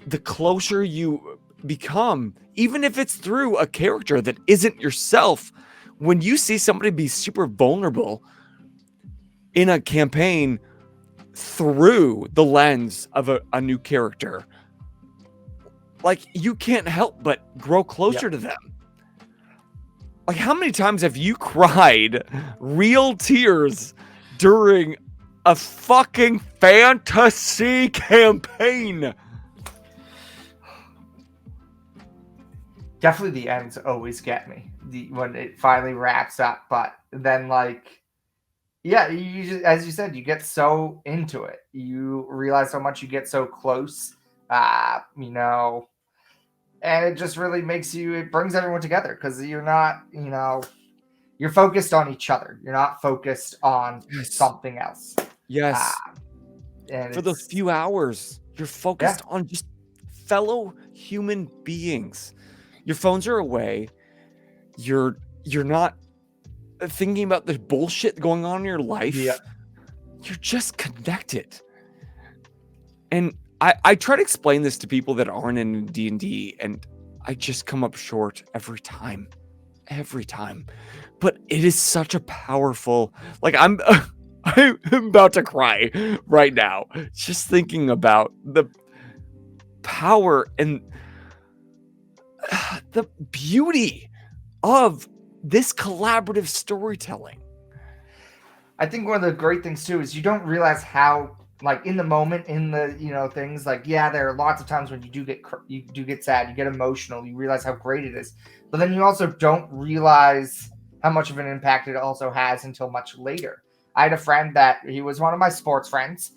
the closer you become, even if it's through a character that isn't yourself. When you see somebody be super vulnerable in a campaign through the lens of a new character, like you can't help but grow closer to them. Like, how many times have you cried real tears during a fucking fantasy campaign? Definitely the ends always get me when it finally wraps up. But then, like, yeah, you just, as you said, you get so into it. You realize how much you get so close. And it just really it brings everyone together because you're not, you're focused on each other. You're not focused on Yes. something else. Yes. And For those few hours, you're focused on just fellow human beings. Your phones are away. You're not thinking about the bullshit going on in your life. Yeah. You're just connected. And I try to explain this to people that aren't in D&D, and I just come up short every time. But it is such a powerful, like I'm about to cry right now just thinking about the power and the beauty of this collaborative storytelling. I think one of the great things too is you don't realize how, like, in the moment, in the things, like, there are lots of times when you do get sad, you get emotional, you realize how great it is, but then you also don't realize how much of an impact it also has until much later. I had a friend that he was one of my sports friends.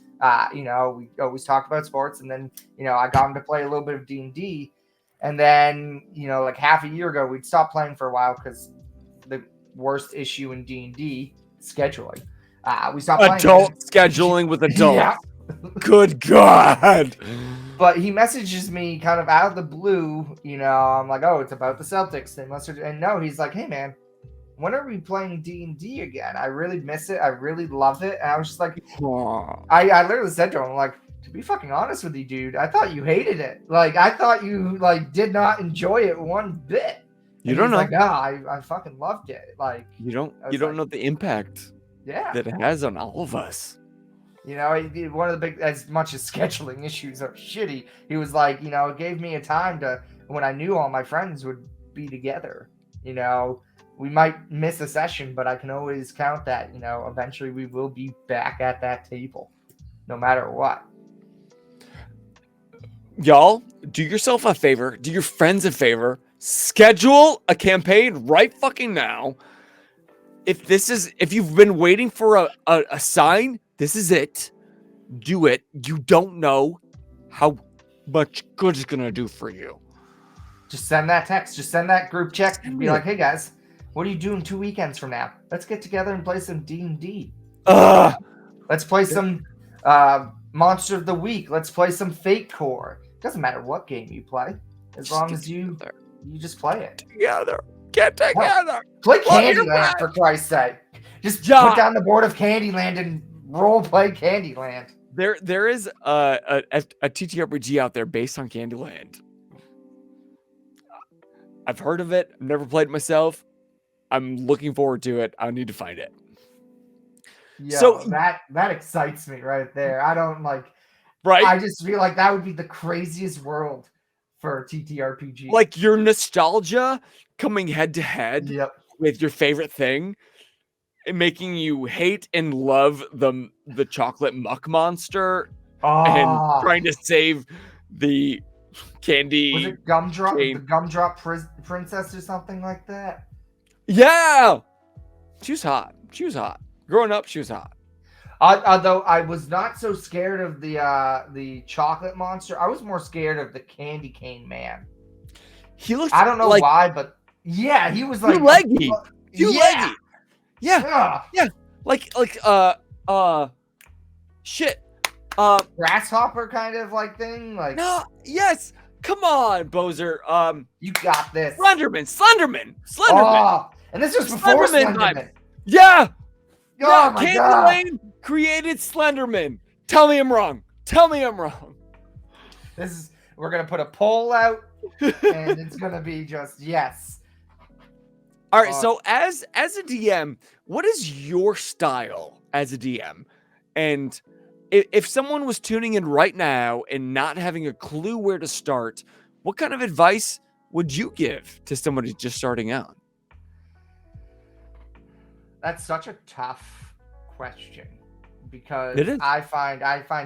We always talked about sports, and then I got him to play a little bit of D&D, and then like half a year ago we'd stopped playing for a while because the worst issue in D&D, scheduling. We stopped playing. Adult scheduling with adults. Yeah. Good God. But he messages me kind of out of the blue. I'm like, oh, it's about the Celtics. They must have, and no, he's like, hey man, when are we playing D&D again? I really miss it. I really love it. And I was just like, I literally said to him, like, to be fucking honest with you, dude, I thought you hated it. Like, I thought you did not enjoy it one bit. You don't know. Like, I fucking loved it. Like, you don't know the impact that it has on all of us. One of the big, as much as scheduling issues are shitty, he was like, it gave me a time to, when I knew all my friends would be together. We might miss a session, but I can always count that, eventually we will be back at that table, no matter what. Y'all, do yourself a favor, do your friends a favor, schedule a campaign right fucking now. If you've been waiting for a sign, this is it. Do it. You don't know how much good it's gonna do for you. Just send that text. Just send that group check and be like, hey guys, what are you doing 2 weekends from now? Let's get together and play some D&D. Let's play some Monster of the Week. Let's play some Fate Core. Doesn't matter what game you play, as long as you just play it together. Get together. Play Candyland, for Christ's sake. Just put down the board of Candyland and role play Candyland. There is a ttrpg out there based on Candyland. I've heard of it. I've never played it myself. I'm looking forward to it. I need to find it. So that excites me right there. I don't like. Right. I just feel like that would be the craziest world for ttrpg. Like your nostalgia coming head to head with your favorite thing, and making you hate and love the chocolate muck monster, and trying to save the candy. Was it Gumdrop? The Gumdrop princess or something like that? Yeah, she was hot. Growing up, she was hot. Although I was not so scared of the chocolate monster, I was more scared of the candy cane man. He looked. I don't know why, but yeah, he was like leggy. Leggy. Yeah. Like shit. Grasshopper kind of like thing. Like no, yes. Come on, Boser. You got this. Slenderman. Oh, and this was before Slenderman. Yeah. Oh my God. Lane created Slenderman. Tell me I'm wrong. We're gonna put a poll out, and it's gonna be just yes. All right. So as a DM, what is your style as a DM? And if someone was tuning in right now and not having a clue where to start, what kind of advice would you give to somebody just starting out? That's such a tough question because It is. I find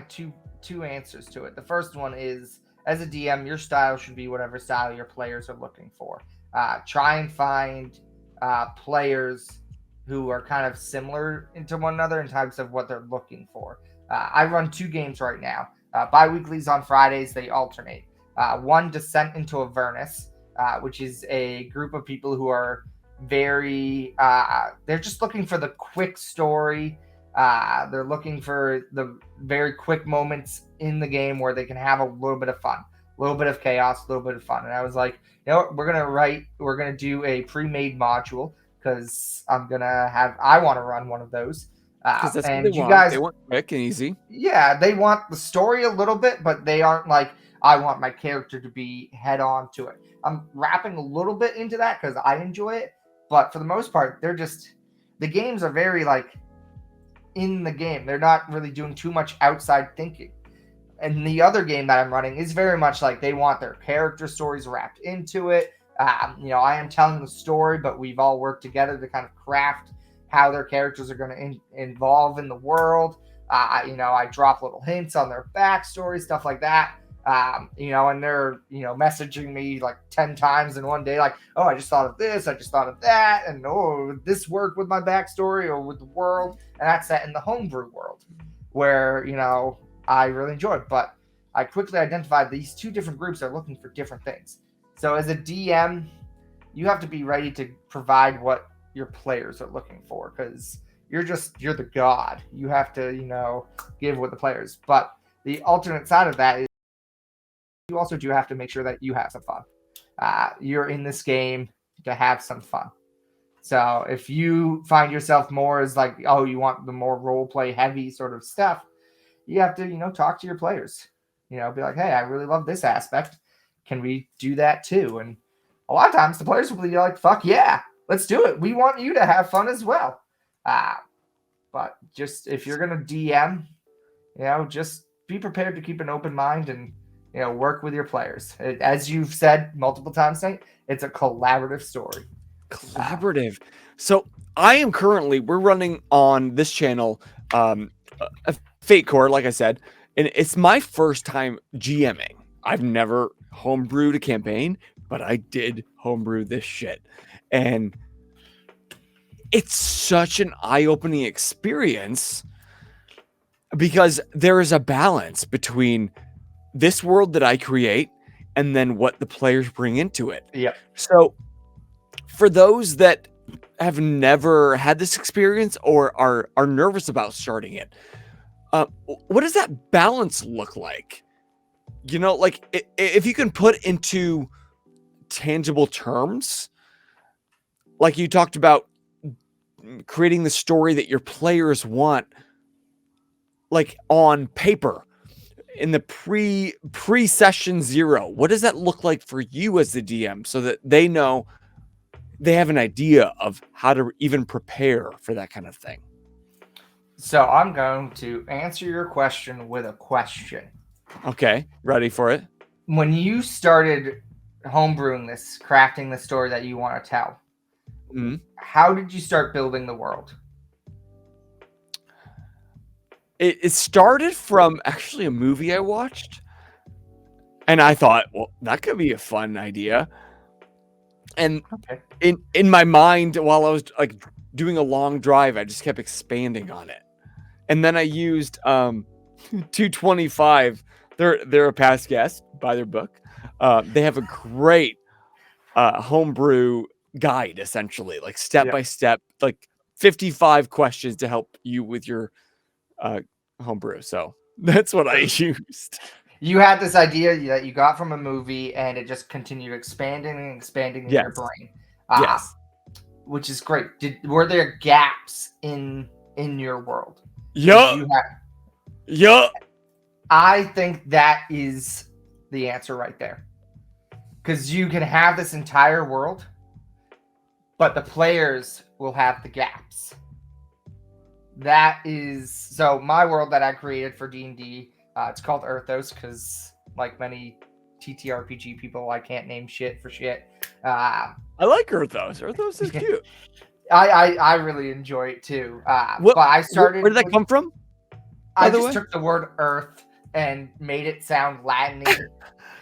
two answers to it. The first one is, as a DM, your style should be whatever style your players are looking for. Try and find players who are kind of similar to one another in terms of what they're looking for. I run 2 games right now. Bi-weeklies on Fridays, they alternate. One, Descent into Avernus, which is a group of people who are very they're just looking for the quick story. They're looking for the very quick moments in the game where they can have a little bit of fun, a little bit of chaos, a little bit of fun. And I was like, you know what, we're gonna do a pre-made module because I want to run one of those. Because that's what they And you want. guys, They want quick and easy. yeah, they want the story a little bit, but they aren't like, I want my character to be head on to it. I'm wrapping a little bit into that because I enjoy it, but for the most part, the games are very like in the game. They're not really doing too much outside thinking. And the other game that I'm running is very much like they want their character stories wrapped into it. I am telling the story, but we've all worked together to kind of craft how their characters are going to involve in the world. I drop little hints on their backstory, stuff like that. And they're, messaging me like 10 times in one day, like, oh, I just thought of this, I just thought of that, and oh, this worked with my backstory or with the world. And that's set in the homebrew world where, I really enjoyed. But I quickly identified these two different groups are looking for different things. So as a DM, you have to be ready to provide what your players are looking for, because you're the god. You have to, give what the players. But the alternate side of that is you also do have to make sure that you have some fun. You're in this game to have some fun. So if you find yourself more as like, oh, you want the more role play heavy sort of stuff, you have to, talk to your players. Be like, hey, I really love this aspect. Can we do that too? And a lot of times the players will be like, fuck yeah, let's do it. We want you to have fun as well. But just if you're going to DM, just be prepared to keep an open mind and, work with your players. As you've said multiple times tonight, it's a collaborative story. Collaborative. So we're running on this channel, a Fate Core, like I said, and it's my first time GMing. I've never homebrewed a campaign, but I did homebrew this shit. And it's such an eye-opening experience because there is a balance between this world that I create and then what the players bring into it. Yep. So for those that have never had this experience or are nervous about starting it, what does that balance look like? Like if you can put into tangible terms, like you talked about creating the story that your players want, like on paper in the pre-session 0, what does that look like for you as the DM so that they know they have an idea of how to even prepare for that kind of thing? So I'm going to answer your question with a question. Okay, ready for it. When you started homebrewing this, crafting the story that you want to tell, how did you start building the world? It started from actually a movie I watched, and I thought, well, that could be a fun idea. And in my mind, while I was like doing a long drive, I just kept expanding on it. And then I used 225. They're a past guest, buy their book. They have a great homebrew guide, essentially, like step by step, like 55 questions to help you with your homebrew. So that's what I used. You had this idea that you got from a movie, and it just continued expanding and expanding in your brain. Yes, which is great. Were there gaps in your world? Yup. I think that is the answer right there, because you can have this entire world, but the players will have the gaps. That is so my world that I created for D&D. It's called Erthos because, like many ttrpg people, I can't name shit for shit. I like Erthos. Erthos is cute. I really enjoy it too. But I started. Where did that come from? I just took the word Earth and made it sound Latin-y.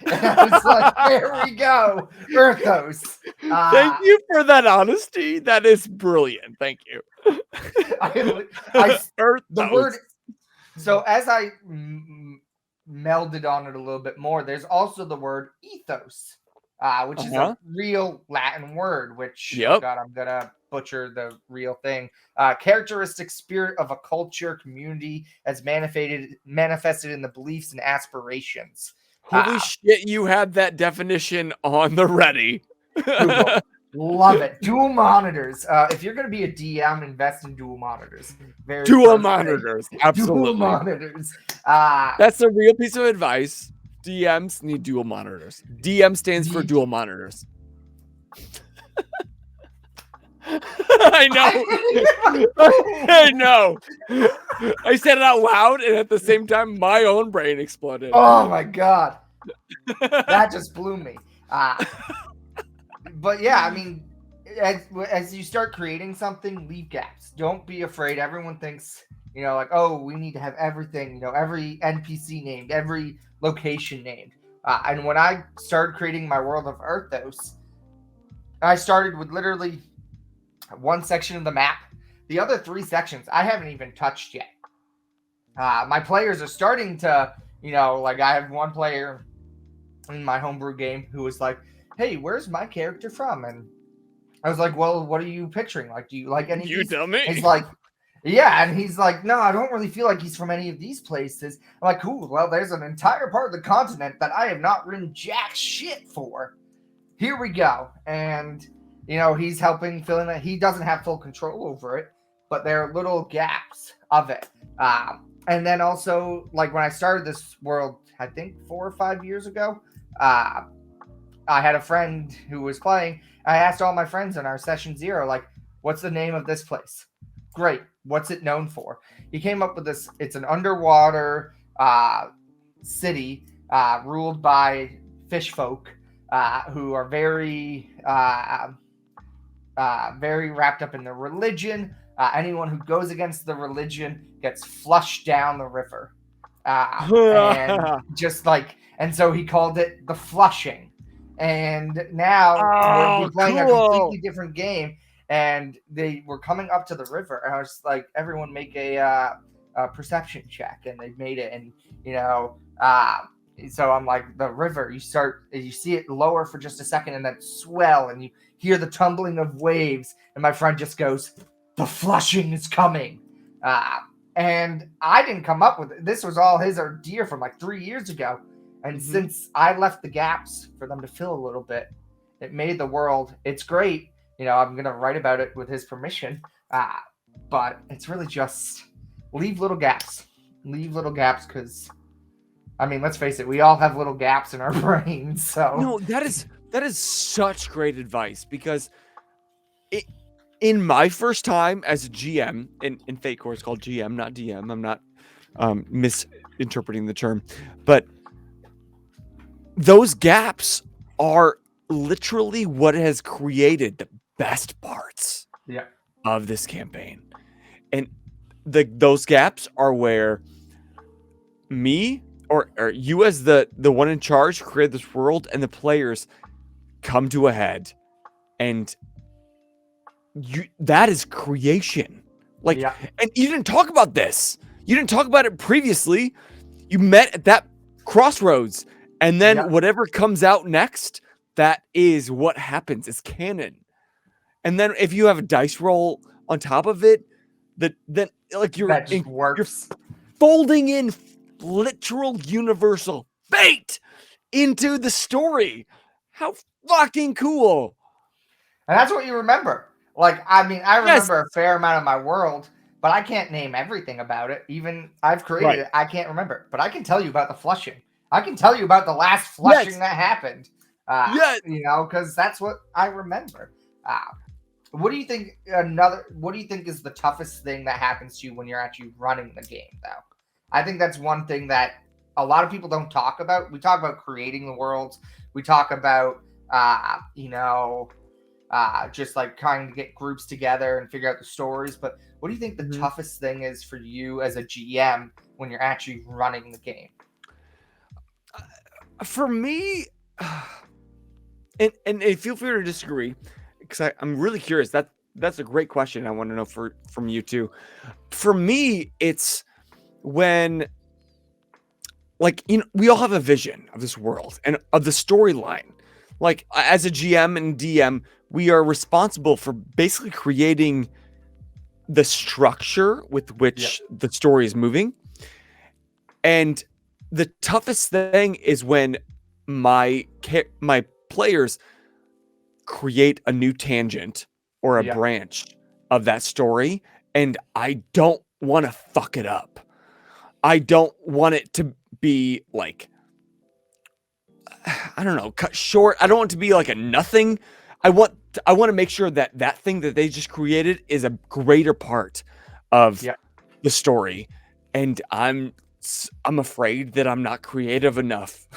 And I was like, there we go, Erthos. Thank you for that honesty. That is brilliant. Thank you. The word. So as I melded on it a little bit more, there's also the word ethos, which is Uh-huh. a real Latin word, which, oh Yep. God, I'm going to butcher the real thing. Characteristic spirit of a culture, community as manifested in the beliefs and aspirations. Holy shit, you had that definition on the ready. Google. Love it. Dual monitors. If you're going to be a DM, invest in dual monitors. Very Dual first thing. monitors. Dual Absolutely. monitors. That's a real piece of advice. DMs need dual monitors. DM stands for dual monitors. I know. I know. I said it out loud, and at the same time, my own brain exploded. Oh my God. That just blew me. But yeah, I mean, as you start creating something, leave gaps. Don't be afraid. Everyone thinks, like, oh, we need to have everything, every NPC named, every location named. And when I started creating my world of Erthos, I started with literally one section of the map. The other 3 sections I haven't even touched yet. My players are starting to, like I have one player in my homebrew game who was like, hey, where's my character from? And I was like, well, what are you picturing? Like, do you like any of these? Tell me. He's like, yeah. And he's like, no, I don't really feel like he's from any of these places. I'm like, cool. Well, there's an entire part of the continent that I have not written jack shit for. Here we go. And, he's helping fill in that. He doesn't have full control over it, but there are little gaps of it. And then also, like when I started this world, I think 4 or 5 years ago, I had a friend who was playing. I asked all my friends in our session 0, like, what's the name of this place? Great. What's it known for? He came up with this. It's an underwater city ruled by fish folk who are very wrapped up in their religion. Anyone who goes against the religion gets flushed down the river. And just like, and so he called it the flushing. And now we're playing a completely different game, and they were coming up to the river, and I was like, everyone make a perception check, and they made it. And so I'm like, the river, you see it lower for just a second and then swell, and you hear the tumbling of waves, and my friend just goes, the flushing is coming. And I didn't come up with it. This was all his idea from like 3 years ago. And since I left the gaps for them to fill a little bit, it made the world, it's great. I'm going to write about it with his permission. But it's really just leave little gaps. Leave little gaps because, I mean, let's face it, we all have little gaps in our brains. So no, that is such great advice, because in my first time as a GM, in Fate Core it's called GM, not DM. I'm not misinterpreting the term, but those gaps are literally what has created the best parts of this campaign. And those gaps are where me or you as the one in charge created this world, and the players come to a head, and that is creation. Like, and you didn't talk about this. You didn't talk about it previously. You met at that crossroads. And then whatever comes out next, that is what happens. It's canon. And then if you have a dice roll on top of it, then like you're folding in literal universal fate into the story. How fucking cool. And that's what you remember. Like, I mean, I remember a fair amount of my world, but I can't name everything about it. Even I've created it, I can't remember. But I can tell you about the flushing. I can tell you about the last flushing that happened. Because that's what I remember. What do you think? What do you think is the toughest thing that happens to you when you're actually running the game, though? I think that's one thing that a lot of people don't talk about. We talk about creating the worlds. We talk about, just like trying to get groups together and figure out the stories. But what do you think the toughest thing is for you as a GM when you're actually running the game? For me, and feel free to disagree, because I'm really curious. That's a great question. I want to know from you too. For me, it's when like, we all have a vision of this world and of the storyline. Like, as a GM and DM, we are responsible for basically creating the structure with which the story is moving. And the toughest thing is when my players create a new tangent or a branch of that story, and I don't want to fuck it up. I don't want it to be like, I don't know, cut short. I don't want it to be like a nothing. I want to make sure that that thing that they just created is a greater part of the story, and I'm afraid that I'm not creative enough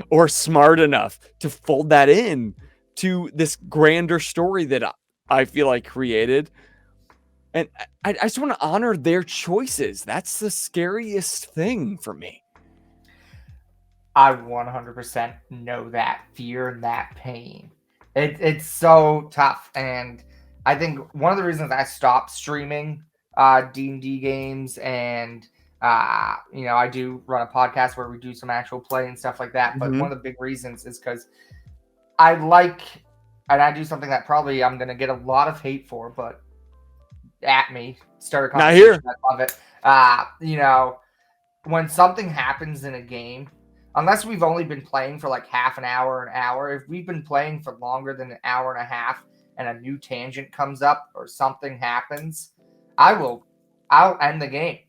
or smart enough to fold that in to this grander story that I feel like created. And I just want to honor their choices. That's the scariest thing for me. I 100% know that fear and that pain. It's so tough. And I think one of the reasons I stopped streaming D&D games and I do run a podcast where we do some actual play and stuff like that. But one of the big reasons is because I do something that probably I'm going to get a lot of hate for, but at me, start a conversation. I love it. When something happens in a game, unless we've only been playing for like half an hour, if we've been playing for longer than an hour and a half and a new tangent comes up or something happens, I'll end the game.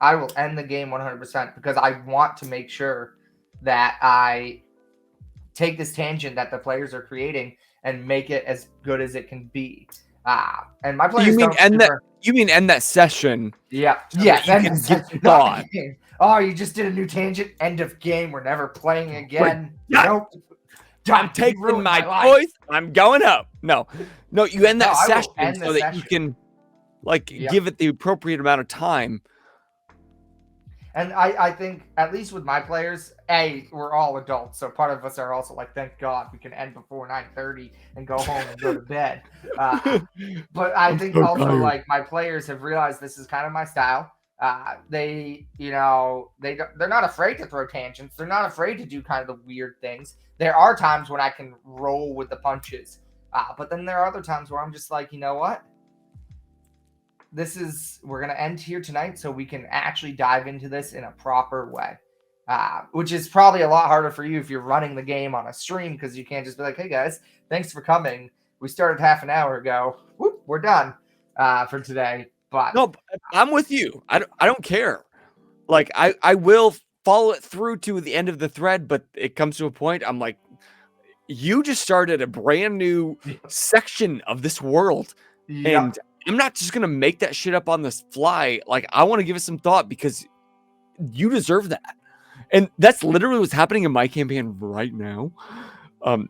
I will end the game 100% because I want to make sure that I take this tangent that the players are creating and make it as good as it can be. And my players you mean end that session? Yeah. So you can get thought. Oh, you just did a new tangent. End of game. We're never playing again. Nope. I'm taking my choice. I'm going up. No, you end that session so that you can give it the appropriate amount of time. And I think, at least with my players, we're all adults, so part of us are also like, thank God we can end before 9:30 and go home and go to bed. But I think also like my players have realized this is kind of my style. They're not afraid to throw tangents. They're not afraid to do kind of the weird things. There are times when I can roll with the punches, but then there are other times where I'm just like, you know what? We're going to end here tonight so we can actually dive into this in a proper way, which is probably a lot harder for you if you're running the game on a stream, because you can't just be like, hey guys, thanks for coming. We started half an hour ago. Whoop, we're done for today. But no, I'm with you. I don't care. Like I will follow it through to the end of the thread, but it comes to a point I'm like, you just started a brand new section of this world. And I'm not just going to make that shit up on the fly. Like, I want to give it some thought because you deserve that. And that's literally what's happening in my campaign right now.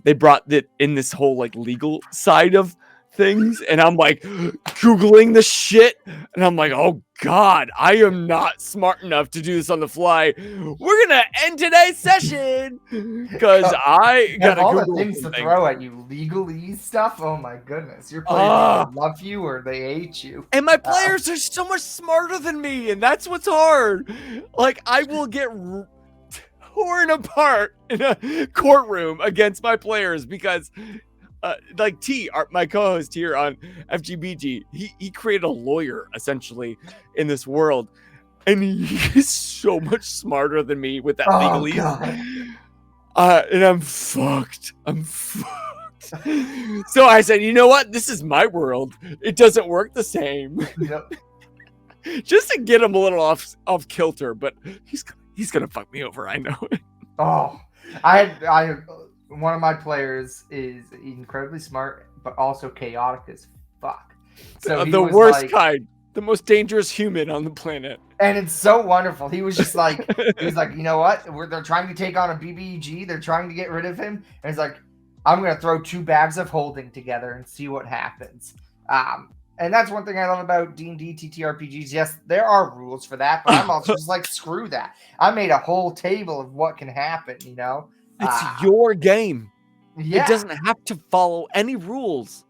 They brought it in this whole like legal side of things, and I'm like Googling the shit, and I'm like, oh God, I am not smart enough to do this on the fly. We're gonna end today's session because I got all the things to throw at you, legalese stuff. Oh my goodness, your players either love you or they hate you. And my players are so much smarter than me, and that's what's hard. Like, I will get torn apart in a courtroom against my players because like my co-host here on FGBG, he created a lawyer essentially in this world, and he's so much smarter than me with that legalese. And I'm fucked. So I said, you know what? This is my world. It doesn't work the same. Yep. Just to get him a little off kilter, but he's gonna fuck me over. I know it. Oh, I one of my players is incredibly smart, but also chaotic as fuck. So the worst kind, the most dangerous human on the planet. And it's so wonderful. He was just like, you know what? They're trying to take on a BBG. They're trying to get rid of him. And he's like, I'm going to throw 2 bags of holding together and see what happens. And that's one thing I love about D&D ttrpgs. Yes, there are rules for that, but I'm also just like, screw that. I made a whole table of what can happen, you know? It's your game. Yeah. It doesn't have to follow any rules.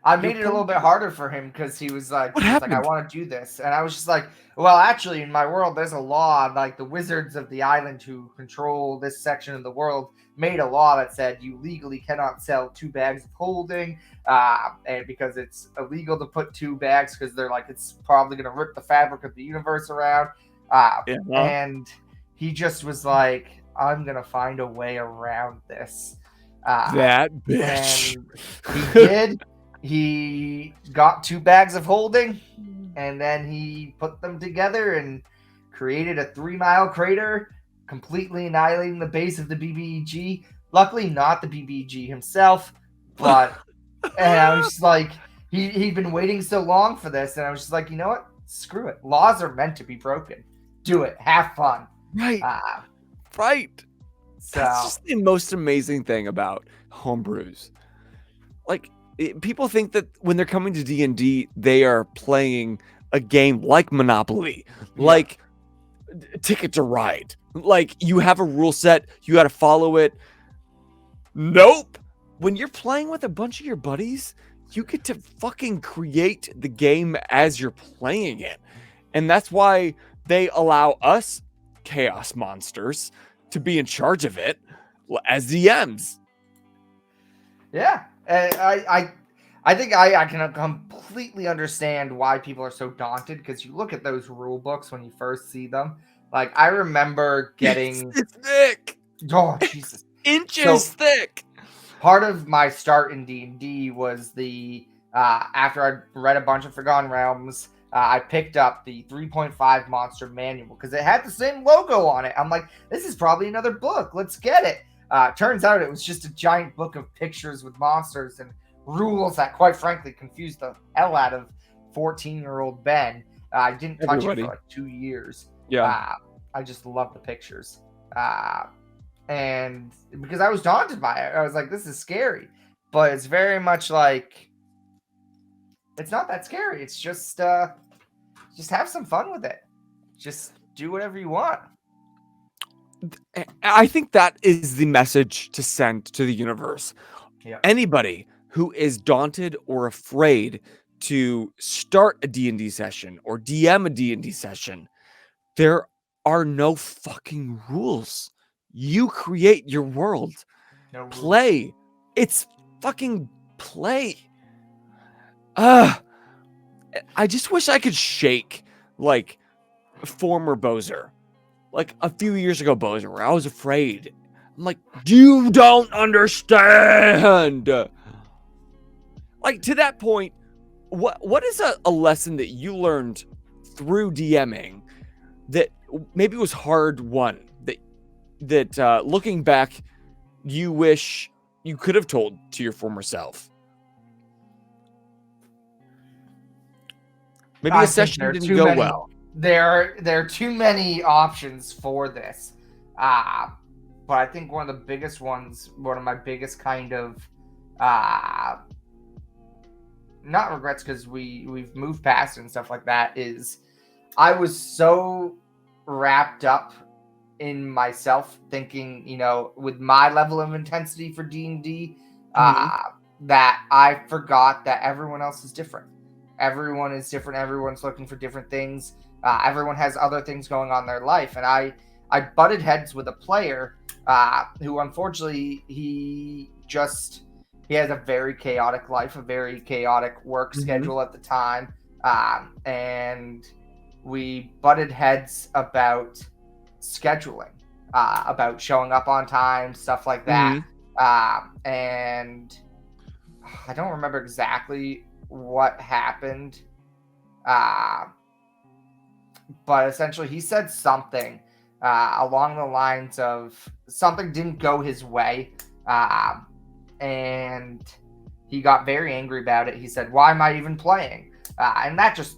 I You're made it a little bit playing. harder for him because he was like, What I happened? want to do this, and I was just like, well, actually, in my world, there's a law. Like the wizards of the island who control this section of the world made a law that said you legally cannot sell 2 bags of holding, and because it's illegal to put 2 bags because they're like it's probably gonna rip the fabric of the universe around, Yeah. and he just was like, I'm gonna find a way around this. That bitch. And he did. He got 2 bags of holding, and then he put them together and created a 3-mile crater, completely annihilating the base of the BBG. Luckily, not the BBG himself, but and I was just like, he'd been waiting so long for this, and I was just like, you know what? Screw it. Laws are meant to be broken. Do it. Have fun. Right. Uh, Right. That's so just the most amazing thing about homebrews. Like people think that when they're coming to D&D, they are playing a game like Monopoly, yeah. like Ticket to Ride. Like you have a rule set, you got to follow it. Nope. When you're playing with a bunch of your buddies, you get to fucking create the game as you're playing it. And that's why they allow us chaos monsters to be in charge of it as DMs. Yeah, I think I can completely understand why people are so daunted because you look at those rule books when you first see them. Like I remember getting It's thick. oh Jesus. Inches So thick. part of my start in D&D was the after I read a bunch of Forgotten Realms, I picked up the 3.5 Monster Manual because it had the same logo on it. I'm like, this is probably another book. Let's get it. Turns out it was just a giant book of pictures with monsters and rules that, quite frankly, confused the hell out of 14-year-old Ben. I didn't touch Everybody. it for like 2 years. Yeah. I just love the pictures. And because I was daunted by it, I was like, this is scary. But it's very much like, it's not that scary. It's just have some fun with it. Just do whatever you want. I think that is the message to send to the universe. Yeah. Anybody who is daunted or afraid to start a D&D session or DM a D&D session, there are no fucking rules. You create your world. No rules. Play. It's fucking play. I just wish I could shake like former Boser. Like a few years ago, Boser, where I was afraid. I'm like, you don't understand. Like to that point, what is a lesson that you learned through DMing that maybe was hard won that looking back, you wish you could have told to your former self? Maybe a session didn't go well. There are too many options for this. But I think one of the biggest ones, one of my biggest kind of not regrets because we've moved past it and stuff like that, is I was so wrapped up in myself thinking, with my level of intensity for D&D, that I forgot that everyone else is different. Everyone is different. Everyone's looking for different things. Everyone has other things going on in their life. And I butted heads with a player who, unfortunately, he has a very chaotic life, a very chaotic work schedule at the time. And we butted heads about scheduling, about showing up on time, stuff like that. And I don't remember exactly what happened. But essentially he said something along the lines of something didn't go his way. And he got very angry about it. He said, why am I even playing? And that just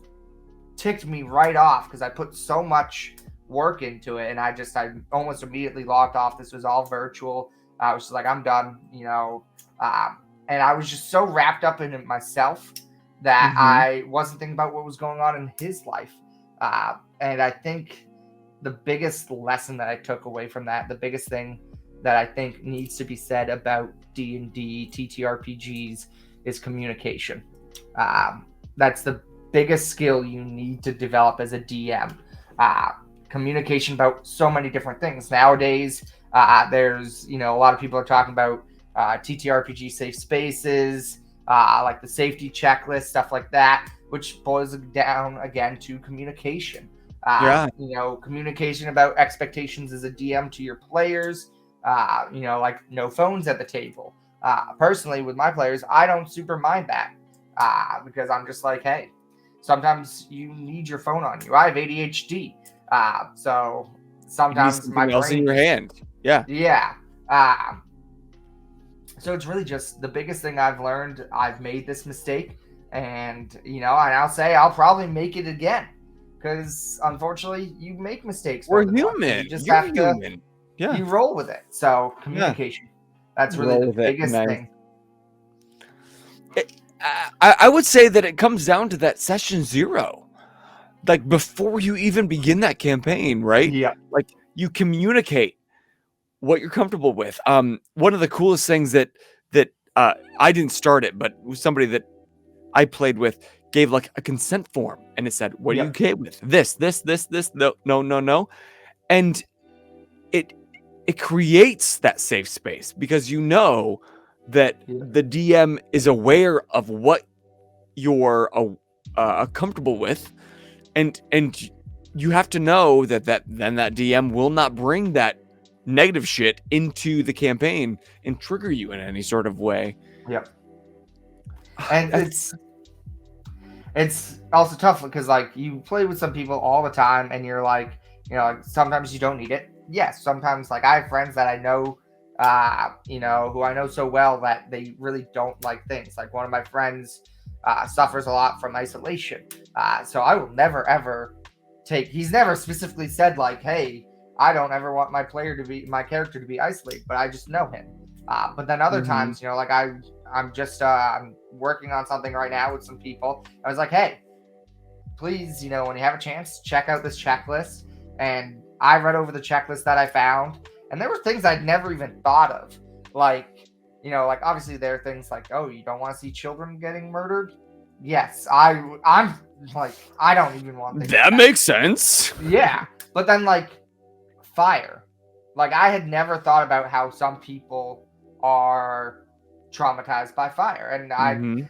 ticked me right off because I put so much work into it. And I almost immediately logged off. This was all virtual. I was just like, I'm done, and I was just so wrapped up in it myself that I wasn't thinking about what was going on in his life. And I think the biggest lesson that I took away from that, the biggest thing that I think needs to be said about D&D, TTRPGs, is communication. That's the biggest skill you need to develop as a DM. Communication about so many different things nowadays. There's a lot of people are talking about ttrpg safe spaces, like the safety checklist, stuff like that, which boils down again to communication. Yeah. Communication about expectations as a DM to your players. Like no phones at the table. Personally, with my players, I don't super mind that, because I'm just like, hey, sometimes you need your phone on you. I have ADHD, so You need sometimes my something else in brain your just, hand. Yeah. yeah. So it's really just the biggest thing I've learned. I've made this mistake, and I'll say I'll probably make it again, because unfortunately, you make mistakes more We're than once, and you human. just You're have to human. Yeah. you roll with it. So Yeah. communication, that's really Roll the with it. biggest Nice. thing. I would say that it comes down to that session 0. Like before you even begin that campaign, right? Yeah. Like you communicate what you're comfortable with. One of the coolest things that I didn't start it, but somebody that I played with gave like a consent form, and it said, "What are you Yep. okay with? This, no, no, no, no," and it creates that safe space because that Yeah. the DM is aware of what you're comfortable with, and you have to know that then that DM will not bring that negative shit into the campaign and trigger you in any sort of way. Yep. And That's it's also tough because like you play with some people all the time, and you're like, like sometimes you don't need it. Yes, sometimes like I have friends that I know, who I know so well that they really don't like things. Like one of my friends suffers a lot from isolation, so I will never ever He's never specifically said like, hey, I don't ever want my character to be isolated, but I just know him. But then other Mhm. times, like I'm working on something right now with some people. I was like, hey, please, when you have a chance, check out this checklist. And I read over the checklist that I found, and there were things I'd never even thought of. Like, like obviously there are things like, oh, you don't want to see children getting murdered. Yes, I'm like, I don't even want things like That that. makes sense. Yeah, but then like fire, like I had never thought about how some people are traumatized by fire, and Mhm.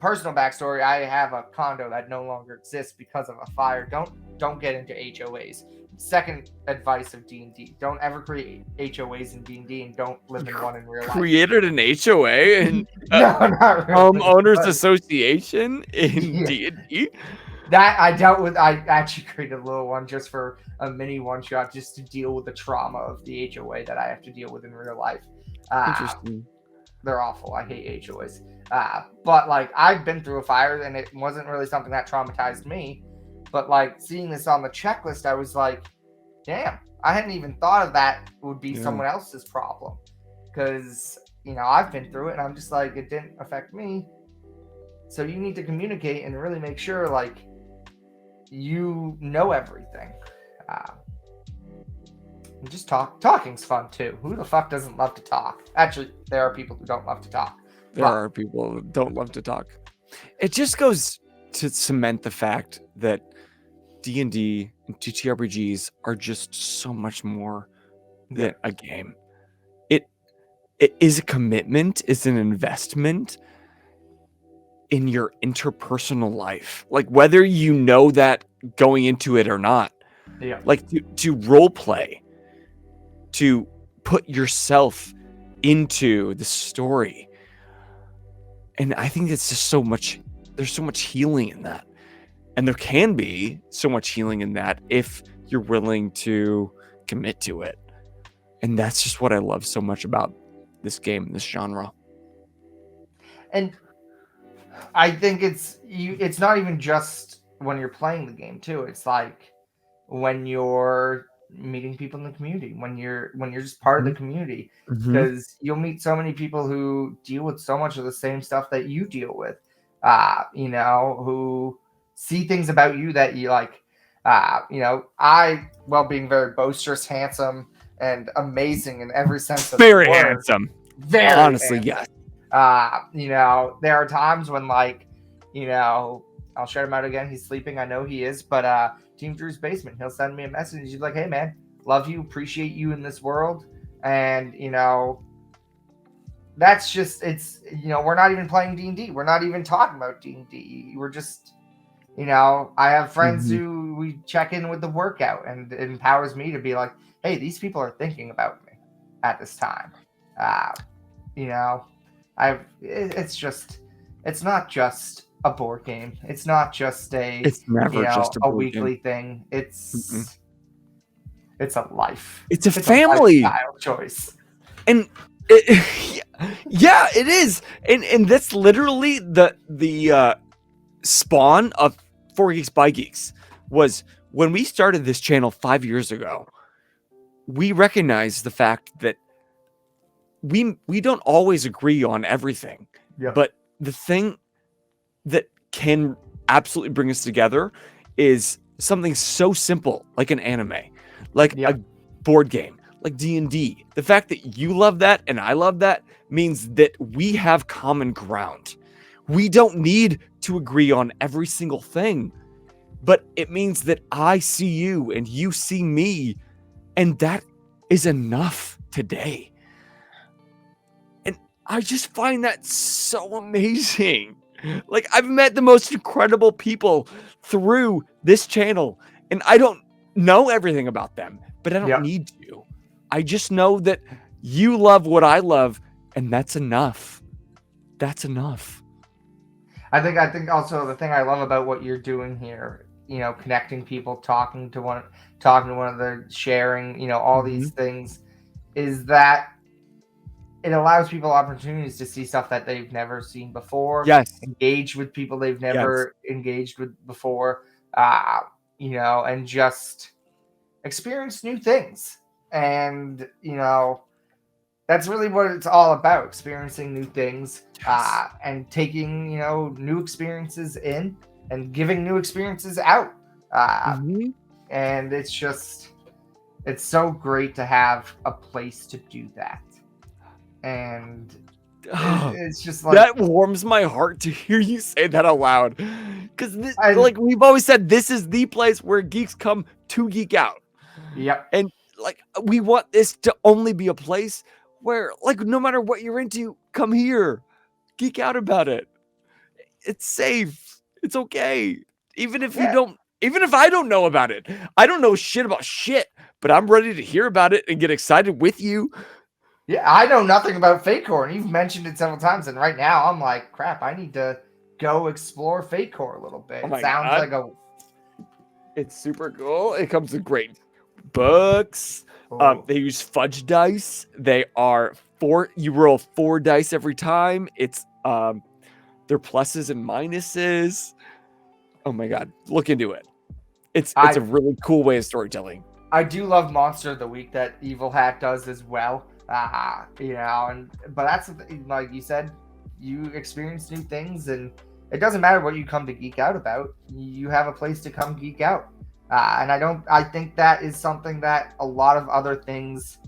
personal backstory, I have a condo that no longer exists because of a fire. Don't get into HOAs. Second advice of D&D: don't ever create HOAs in D&D, and don't live in one in real life. Created an HOA and No, not really. homeowners but association in yeah, D&D. that I dealt with. I actually created a little one just for a mini one shot, just to deal with the trauma of the HOA that I have to deal with in real life. Interesting. They're awful. I hate HOAs. But like I've been through a fire, and it wasn't really something that traumatized me. But like seeing this on the checklist, I was like, damn, I hadn't even thought of that would be Yeah. someone else's problem. Because, I've been through it, and I'm just like, it didn't affect me. So you need to communicate and really make sure like you know everything. And just talking's fun too. Who the fuck doesn't love to talk? Actually, there are people who don't love to talk. There are people who don't love to talk. It just goes to cement the fact that D&D and TTRPGs are just so much more than a game. It is a commitment, it's an investment in your interpersonal life. Like whether you know that going into it or not. Yeah. Like to role play, to put yourself into the story. And I think it's just there's so much healing in that. And there can be so much healing in that if you're willing to commit to it. And that's just what I love so much about this game, this genre. And I think it's not even just when you're playing the game too. It's like when you're meeting people in the community, when you're just part of the community, because you'll meet so many people who deal with so much of the same stuff that you deal with, who see things about you that you like. Well, being very boisterous, handsome, and amazing in every sense of Very the word. handsome. Very Honestly, handsome. yes. There are times when like I'll shout him out again. He's sleeping. I know he is. But Team Drew's Basement, he'll send me a message. He's like, hey, man, love you, appreciate you in this world. And, that's just, it's, we're not even playing D&D. We're not even talking about D&D. We're just, I have friends who we check in with the workout, and it empowers me to be like, hey, these people are thinking about me at this time. It's not just a board game. It's not just It's never just a weekly thing. It's a life. It's a family. A lifestyle choice. And yeah, it is. And that's literally the spawn of 4 Geeks by Geeks. Was when we started this channel 5 years ago, we recognized the fact that we don't always agree on everything. Yeah. But the thing that can absolutely bring us together is something so simple, like an anime, like a board game, like D&D. The fact that you love that and I love that means that we have common ground. We don't need to agree on every single thing, but it means that I see you and you see me, and that is enough today. And I just find that so amazing. Like, I've met the most incredible people through this channel, and I don't know everything about them, but I don't need to. I just know that you love what I love, and that's enough. That's enough. I think also the thing I love about what you're doing here, connecting people, talking to one another, sharing, all these things, is that it allows people opportunities to see stuff that they've never seen before. Yes. Engage with people they've never engaged with before, and just experience new things. And, that's really what it's all about, experiencing new things, and taking, new experiences in and giving new experiences out. And it's so great to have a place to do that. And it's just like, that warms my heart to hear you say that out loud, because like we've always said, this is the place where geeks come to geek out. Yep. And like, we want this to only be a place where, like, no matter what you're into, come here, geek out about it. It's safe. It's okay. Even if you don't, even if I don't know about it, I don't know shit about shit, but I'm ready to hear about it and get excited with you. Yeah, I know nothing about Fate Core, and you've mentioned it several times, and right now I'm like, crap, I need to go explore Fate Core a little bit. Oh my God. Like it's super cool. It comes with great books. They use fudge dice. They are you roll 4 dice every time. It's they're pluses and minuses. Oh my God, look into it. It's a really cool way of storytelling. I do love Monster of the Week that Evil Hat does as well. But that's like you said, you experience new things, and it doesn't matter what you come to geek out about. You have a place to come geek out. And I think that is something that a lot of other things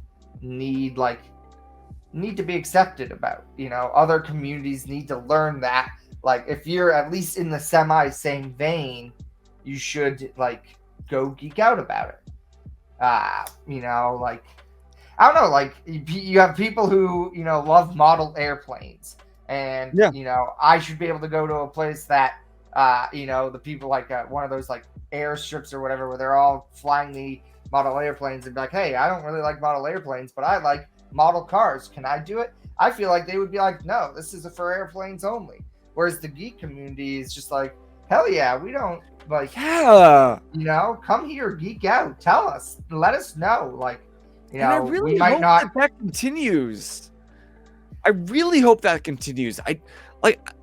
need to be accepted about. Other communities need to learn that, like, if you're at least in the same vein, you should go geek out about it. I don't know, like, you have people who, love model airplanes, and, I should be able to go to a place that, the people one of those airstrips or whatever, where they're all flying the model airplanes, and be like, hey, I don't really like model airplanes, but I like model cars. Can I do it? I feel like they would be like, no, this is for airplanes only. Whereas the geek community is just like, hell yeah, we don't come here, geek out, tell us, let us know. And I really hope that continues. I really hope that continues.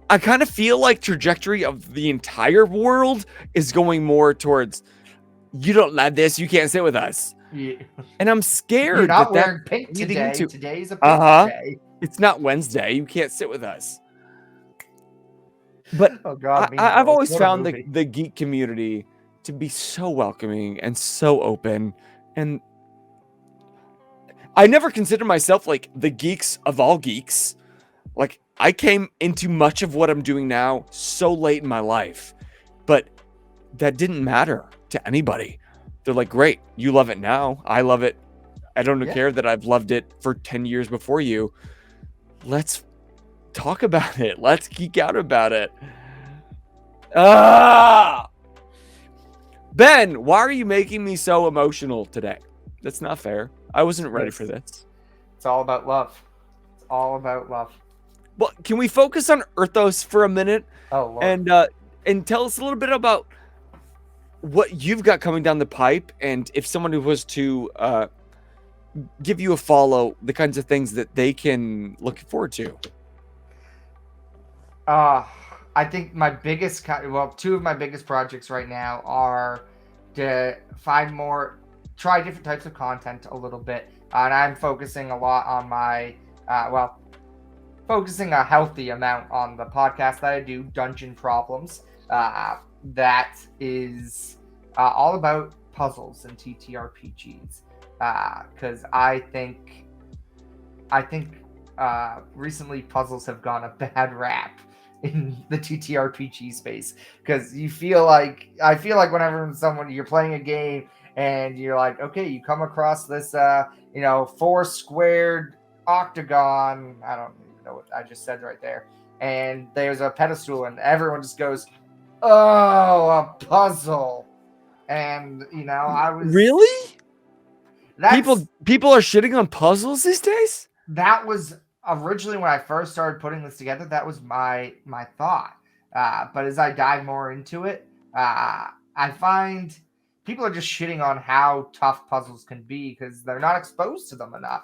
I kind of feel like trajectory of the entire world is going more towards, you don't love this, you can't sit with us. Yeah. And I'm scared. You're not wearing pink today. Today's a pink day. It's not Wednesday. You can't sit with us. But oh God, I've always found the geek community to be so welcoming and so open. And I never consider myself like the geeks of all geeks. Like, I came into much of what I'm doing now so late in my life, but that didn't matter to anybody. They're like, great, you love it now. I love it. I don't Yeah. care that I've loved it for 10 years before you. Let's talk about it. Let's geek out about it. Ah! Ben, why are you making me so emotional today? That's not fair. I wasn't ready for this. It's all about love. It's all about love. Well, can we focus on Erthos for a minute Oh Lord. and tell us a little bit about what you've got coming down the pipe, and if someone was to give you a follow, the kinds of things that they can look forward to. I think my biggest, two of my biggest projects right now are to try different types of content a little bit. And I'm focusing a lot on my, focusing a healthy amount on the podcast that I do, Dungeon Problems. That is all about puzzles and TTRPGs. Because I think recently puzzles have gone a bad rap in the TTRPG space, because I feel like whenever you're playing a game and you're like, okay, you come across this 4 squared octagon, I don't even know what I just said right there, and there's a pedestal and everyone just goes, oh, a puzzle. And I was Really? People are shitting on puzzles these days? That was originally when I first started putting this together. That was my thought. But as I dive more into it, I find people are just shitting on how tough puzzles can be because they're not exposed to them enough.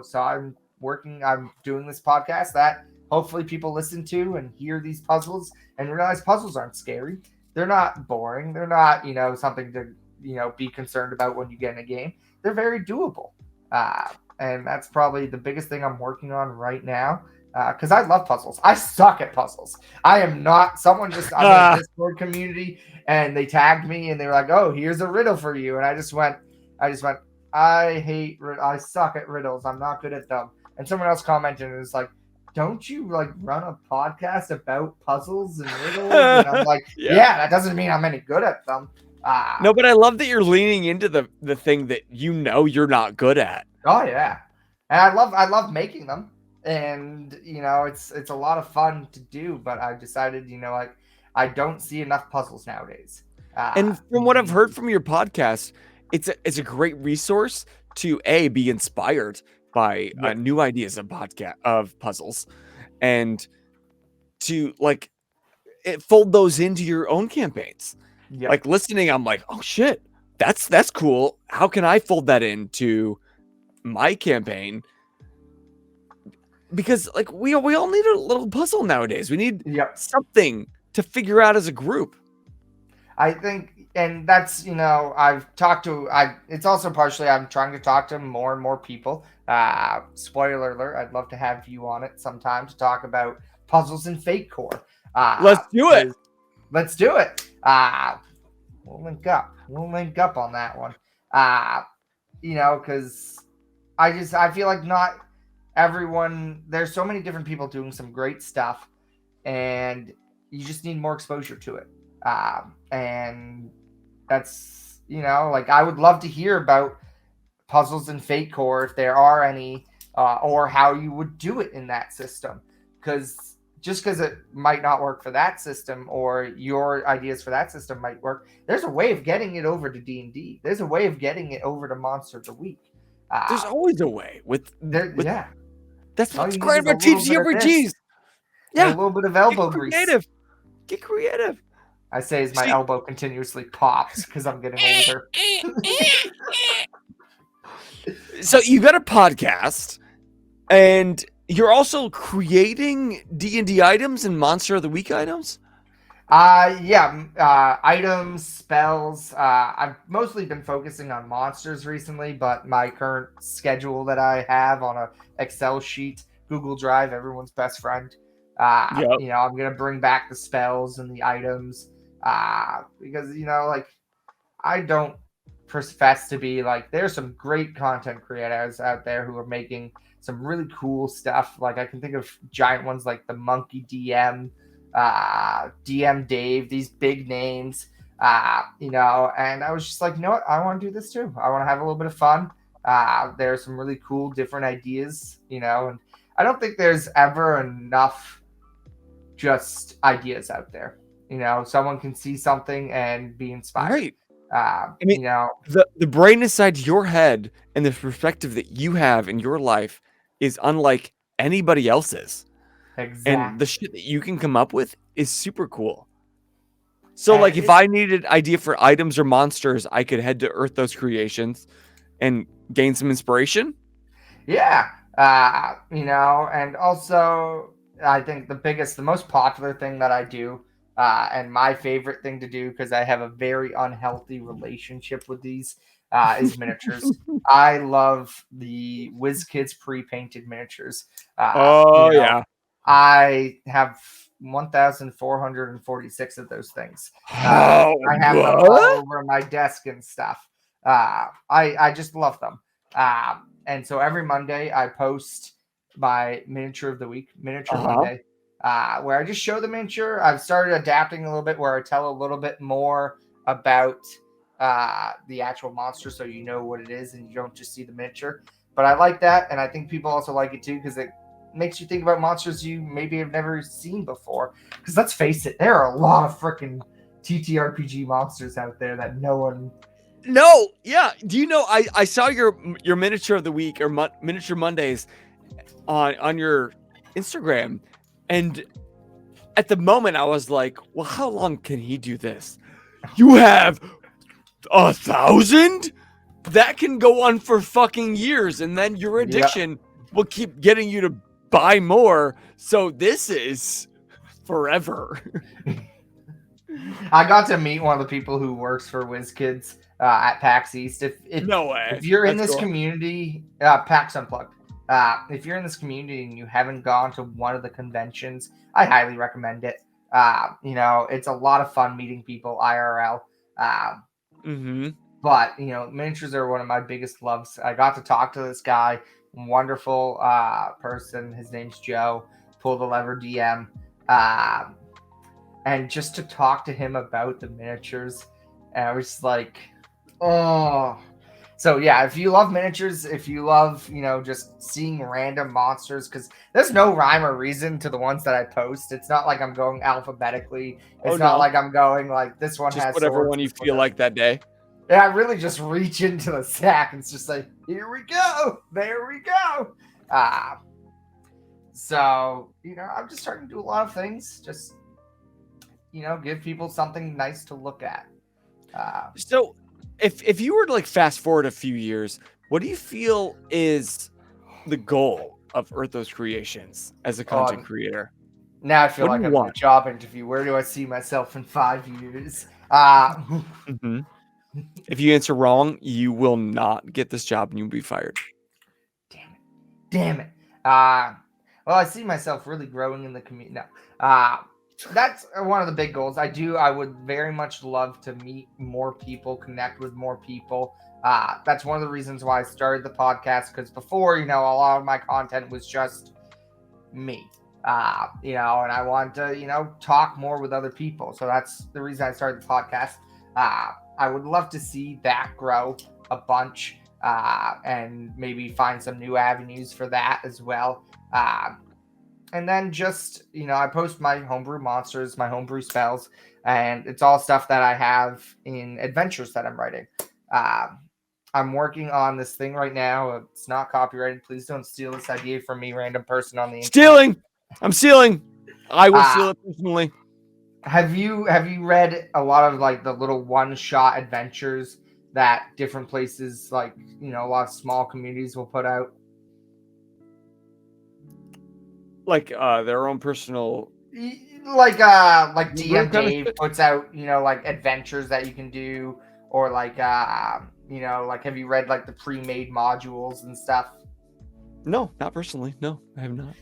So I'm doing this podcast that hopefully people listen to and hear these puzzles and realize puzzles aren't scary. They're not boring. They're not, something to, be concerned about when you get in a game. They're very doable. And that's probably the biggest thing I'm working on right now, because I love puzzles. I suck at puzzles. I am not someone just I'm in a Discord community and they tagged me and they were like, "Oh, here's a riddle for you," and I just went, I suck at riddles. I'm not good at them. And someone else commented and was like, "Don't you run a podcast about puzzles and riddles?" And I'm like, yeah, that doesn't mean I'm any good at them. No, but I love that you're leaning into the thing that you're not good at. Oh yeah, and I love making them, and it's a lot of fun to do. But I decided, I don't see enough puzzles nowadays. And from what I've heard from your podcast, it's a great resource to be inspired by new ideas of puzzles, and to fold those into your own campaigns. Yep. Like listening, I'm like, oh shit, that's cool. How can I fold that into my campaign? Because we all need a little puzzle nowadays. We need something to figure out as a group. I think, and that's it's also partially I'm trying to talk to more and more people. Spoiler alert, I'd love to have you on it sometime to talk about puzzles and fake core. Let's do it. Let's do it. We'll link up. We'll link up on that one. Because I feel like not everyone. There's so many different people doing some great stuff, and you just need more exposure to it. And that's I would love to hear about puzzles and fake core if there are any, or how you would do it in that system. Because just because it might not work for that system or your ideas for that system might work, there's a way of getting it over to D&D. There's a way of getting it over to Monster of the Week. There's always a way yeah. That's what's great about ttrpgs. Yeah, a little bit of elbow grease. Get creative. I say as my elbow continuously pops because I'm getting older. So you got a podcast, and you're also creating D&D items and Monster of the Week items? Items, spells. I've mostly been focusing on monsters recently, but my current schedule that I have on a Excel sheet, Google Drive, everyone's best friend. I'm gonna bring back the spells and the items, because I don't profess to be there's some great content creators out there who are making some really cool stuff. Like I can think of giant ones like the Monkey DM, DM Dave, these big names, and I was just like, you know what? I want to do this too. I want to have a little bit of fun. There are some really cool, different ideas, and I don't think there's ever enough just ideas out there. Someone can see something and be inspired. Right. I mean, the brain inside your head and the perspective that you have in your life is unlike anybody else's. Exactly. And the shit that you can come up with is super cool. So, like, if I needed idea for items or monsters, I could head to Erthos Creations and gain some inspiration. Yeah. And also, I think the most popular thing that I do, and my favorite thing to do, because I have a very unhealthy relationship with these, is miniatures. I love the WizKids pre-painted miniatures. Yeah. I have 1,446 of those things. I have them all over my desk and stuff. I just love them. And so every Monday I post my miniature of the week, Miniature Monday, where I just show the miniature. I've started adapting a little bit where I tell a little bit more about the actual monster so you know what it is and you don't just see the miniature. But I like that, and I think people also like it too because it makes you think about monsters you maybe have never seen before. Because let's face it, there are a lot of freaking ttrpg monsters out there that no one. No, yeah. Do you know? I saw your miniature of the week or miniature Mondays on your Instagram, and at the moment I was like, well, how long can he do this? You have 1,000? That can go on for fucking years, and then your addiction will keep getting you to buy more. So this is forever. I got to meet one of the people who works for WizKids at PAX East. No way. If you're in this community, PAX Unplugged. If you're in this community and you haven't gone to one of the conventions, I highly recommend it. It's a lot of fun meeting people IRL. But miniatures are one of my biggest loves. I got to talk to this guy, wonderful person. His name's Joe. Pull the Lever DM. And just to talk to him about the miniatures, and I was like, oh. So yeah, if you love miniatures, if you love, just seeing random monsters, because there's no rhyme or reason to the ones that I post. It's not like I'm going alphabetically. It's not like I'm going like this one just has whatever one you feel like that day. Yeah, I really just reach into the sack and it's just like, here we go, there we go. So I'm just starting to do a lot of things. Just give people something nice to look at. So if you were to fast forward a few years, what do you feel is the goal of Erthos Creations as a content creator? Now I feel like I'm in a job interview. Where do I see myself in 5 years? If you answer wrong, you will not get this job and you'll be fired. Damn it. Well, I see myself really growing in the community. No. That's one of the big goals. I would very much love to meet more people, connect with more people. That's one of the reasons why I started the podcast, because before, a lot of my content was just me. And I want to, talk more with other people. So that's the reason I started the podcast. I would love to see that grow a bunch, and maybe find some new avenues for that as well. And then just, I post my homebrew monsters, my homebrew spells, and it's all stuff that I have in adventures that I'm writing. I'm working on this thing right now. It's not copyrighted. Please don't steal this idea from me, random person on the internet. Stealing! I'm stealing! I will steal it personally. Have you read a lot of the little one-shot adventures that different places a lot of small communities will put out? Their own personal, DM Dave puts out adventures that you can do, or have you read the pre-made modules and stuff? No, not personally. No, I have not.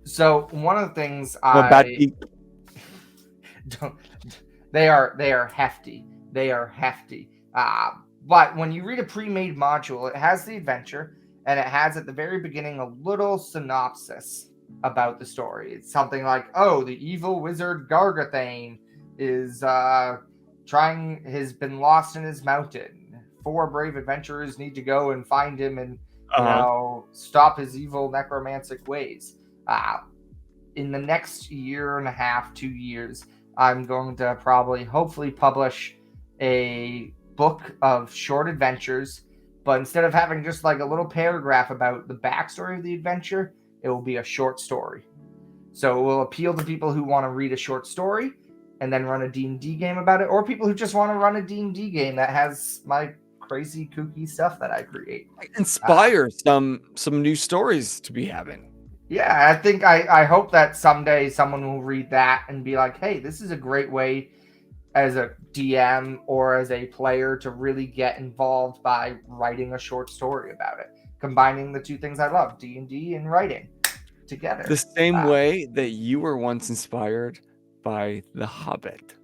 So one of the things they are hefty. They are hefty. But when you read a pre-made module, it has the adventure, and it has at the very beginning a little synopsis about the story. It's something like, oh, the evil wizard Gargathane is has been lost in his mountain. 4 brave adventurers need to go and find him and stop his evil necromantic ways. In the next year and a half, 2 years, I'm going to hopefully publish a book of short adventures, but instead of having just like a little paragraph about the backstory of the adventure, it will be a short story. So it will appeal to people who want to read a short story and then run a D&D game about it, or people who just want to run a D&D game that has my crazy kooky stuff that I create. Inspire some new stories to be having. Yeah, I think I hope that someday someone will read that and be like, hey, this is a great way as a DM or as a player to really get involved by writing a short story about it, combining the two things I love, D&D and writing together. The same way that you were once inspired by The Hobbit.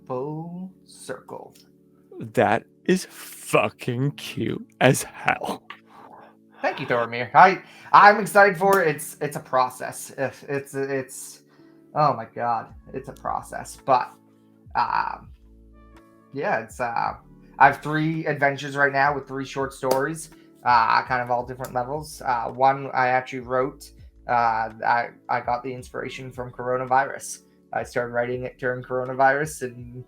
Full circle. That is fucking cute as hell. Thank you, Thormir. I'm excited for it. It's a process. It's oh my god, it's a process. But it's I have 3 adventures right now with 3 short stories, kind of all different levels. One I actually wrote. I got the inspiration from coronavirus. I started writing it during coronavirus, and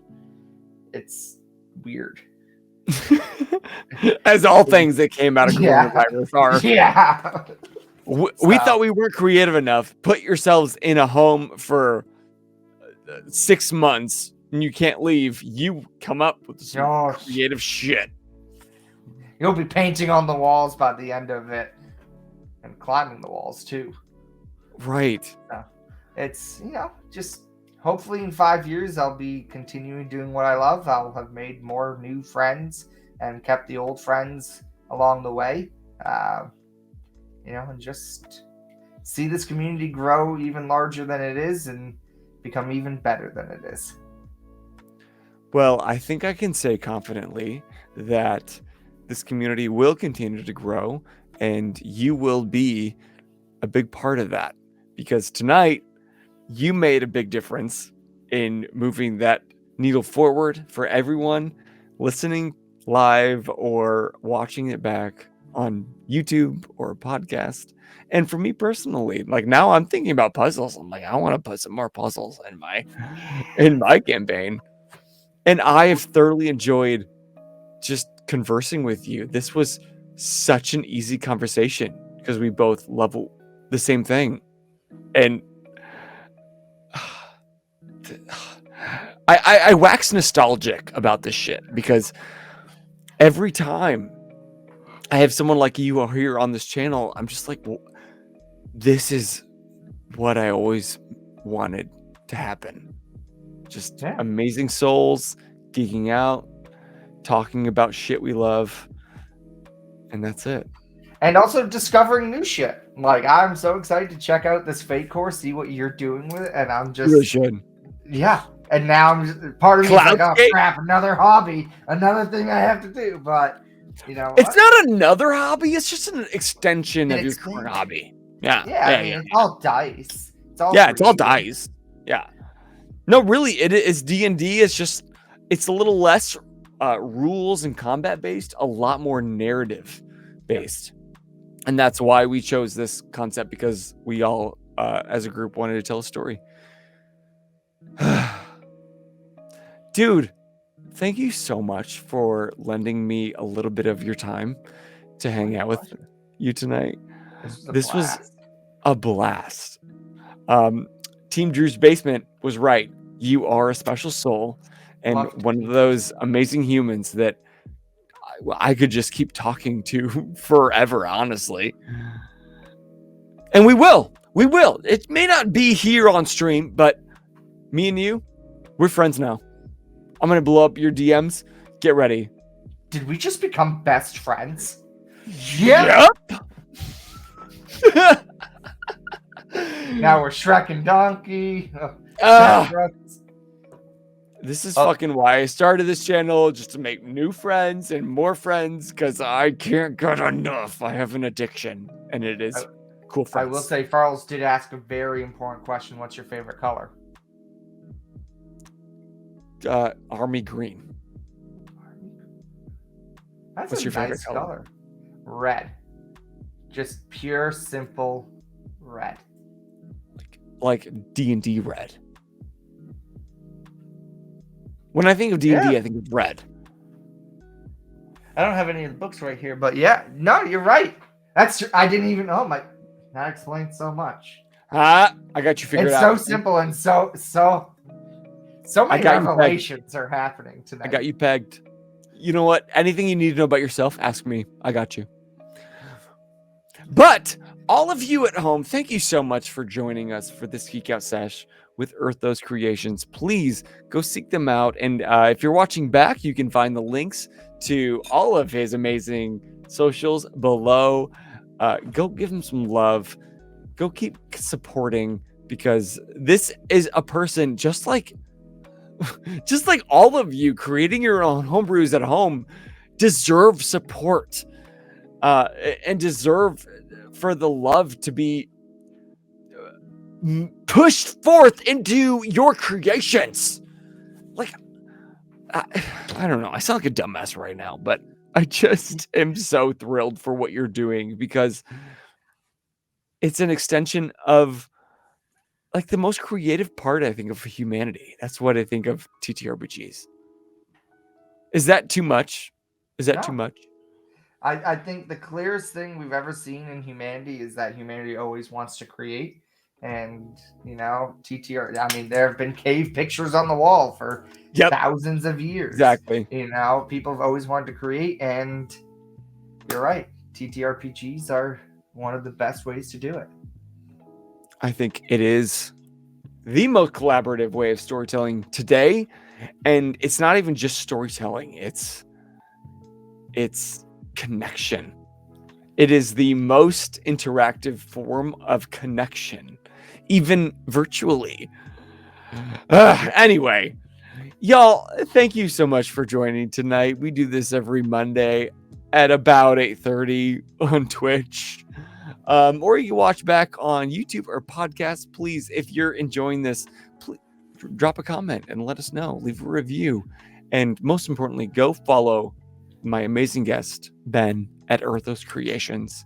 it's weird. As all things that came out of coronavirus are. Yeah. We thought we weren't creative enough. Put yourselves in a home for 6 months and you can't leave. You come up with some creative shit. You'll be painting on the walls by the end of it and climbing the walls too. Right. It's, just hopefully in 5 years, I'll be continuing doing what I love. I'll have made more new friends and kept the old friends along the way. And just see this community grow even larger than it is and become even better than it is. Well, I think I can say confidently that this community will continue to grow and you will be a big part of that, because tonight you made a big difference in moving that needle forward for everyone listening live or watching it back on YouTube or a podcast. And for me personally, like now I'm thinking about puzzles. I'm like, I want to put some more puzzles in my campaign. And I have thoroughly enjoyed just conversing with you. This was such an easy conversation because we both love the same thing. And I wax nostalgic about this shit because every time I have someone like you here on this channel, I'm just like, well, this is what I always wanted to happen. Just amazing souls, geeking out, talking about shit we love, and that's it. And also discovering new shit. Like, I'm so excited to check out this Fate course, see what you're doing with it, and I'm just... You really should. Yeah, and now I'm just... Part of me is like, oh crap, another hobby, another thing I have to do, but... It's not another hobby, it's just an extension of your current hobby. Yeah. It's all dice. It's all dice. Yeah. No, really, it is D&D. It's just, it's a little less rules and combat based, a lot more narrative based. And that's why we chose this concept, because we all, as a group, wanted to tell a story. Dude, thank you so much for lending me a little bit of your time to hang out with you tonight. This was a blast. Team Drew's Basement was right. You are a special soul and one of those amazing humans that I could just keep talking to forever, honestly. And we will. It may not be here on stream, but me and you, we're friends now. I'm going to blow up your DMs. Get ready. Did we just become best friends? Yeah. Yep. Now we're Shrek and Donkey. This is Oh. fucking why I started this channel, just to make new friends and more friends, because I can't get enough. I have an addiction, and it is cool friends. I will say Farles did ask a very important question. What's your favorite color? Army green. That's What's a your favorite nice color? color. Red. Just pure, simple red. Like D&D red. When I think of D&D, Yeah. I think of red. I don't have any of the books right here, but yeah, no, you're right. That's I didn't even know. That explains so much. I got you figured It's out. so simple and so many revelations are happening tonight. I got you pegged. You know what? Anything you need to know about yourself, ask me. I got you. But all of you at home, thank you so much for joining us for this Geek Out Sesh with Erthos Creations. Please go seek them out. And if you're watching back, you can find the links to all of his amazing socials below. Go give him some love. Go keep supporting, because this is a person just like all of you creating your own homebrews at home deserve support and deserve for the love to be pushed forth into your creations. Like, I don't know. I sound like a dumbass right now, but I just am so thrilled for what you're doing, because it's an extension of like the most creative part, I think, of humanity. That's what I think of ttrpgs. Is that too much? Is that too much? I think the clearest thing we've ever seen in humanity is that humanity always wants to create. And, you know, I mean, there have been cave pictures on the wall for thousands of years. Exactly. You know, people have always wanted to create, and you're right. TTRPGs are one of the best ways to do it. I think it is the most collaborative way of storytelling today. And it's not even just storytelling. It's connection. It is the most interactive form of connection, even virtually. Anyway, y'all, thank you so much for joining tonight. We do this every Monday at about 8:30 on Twitch. Or you can watch back on YouTube or podcast. Please, if you're enjoying this, please drop a comment and let us know. Leave a review. And most importantly, go follow my amazing guest, Ben, at Erthos Creations.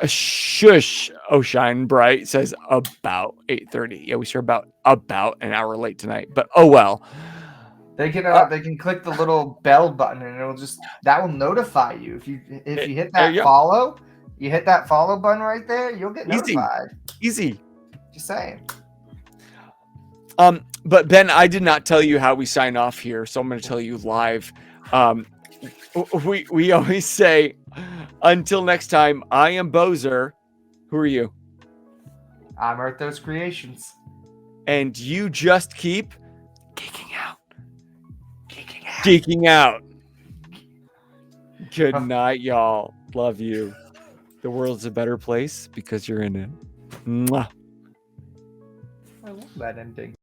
Shush, O'Shine Bright says about 8:30. Yeah, we start about an hour late tonight, but oh well. They can click the little bell button, and that will notify you. If you hit that follow, you hit that follow button right there, you'll get notified. Easy. Just saying. But Ben, I did not tell you how we sign off here, so I'm going to tell you live. We always say, until next time, I am Boser. Who are you? I'm Erthos Creations. And you just keep geeking out. Geeking out. Good night, y'all. Love you. The world's a better place because you're in it. Mwah. I love that ending.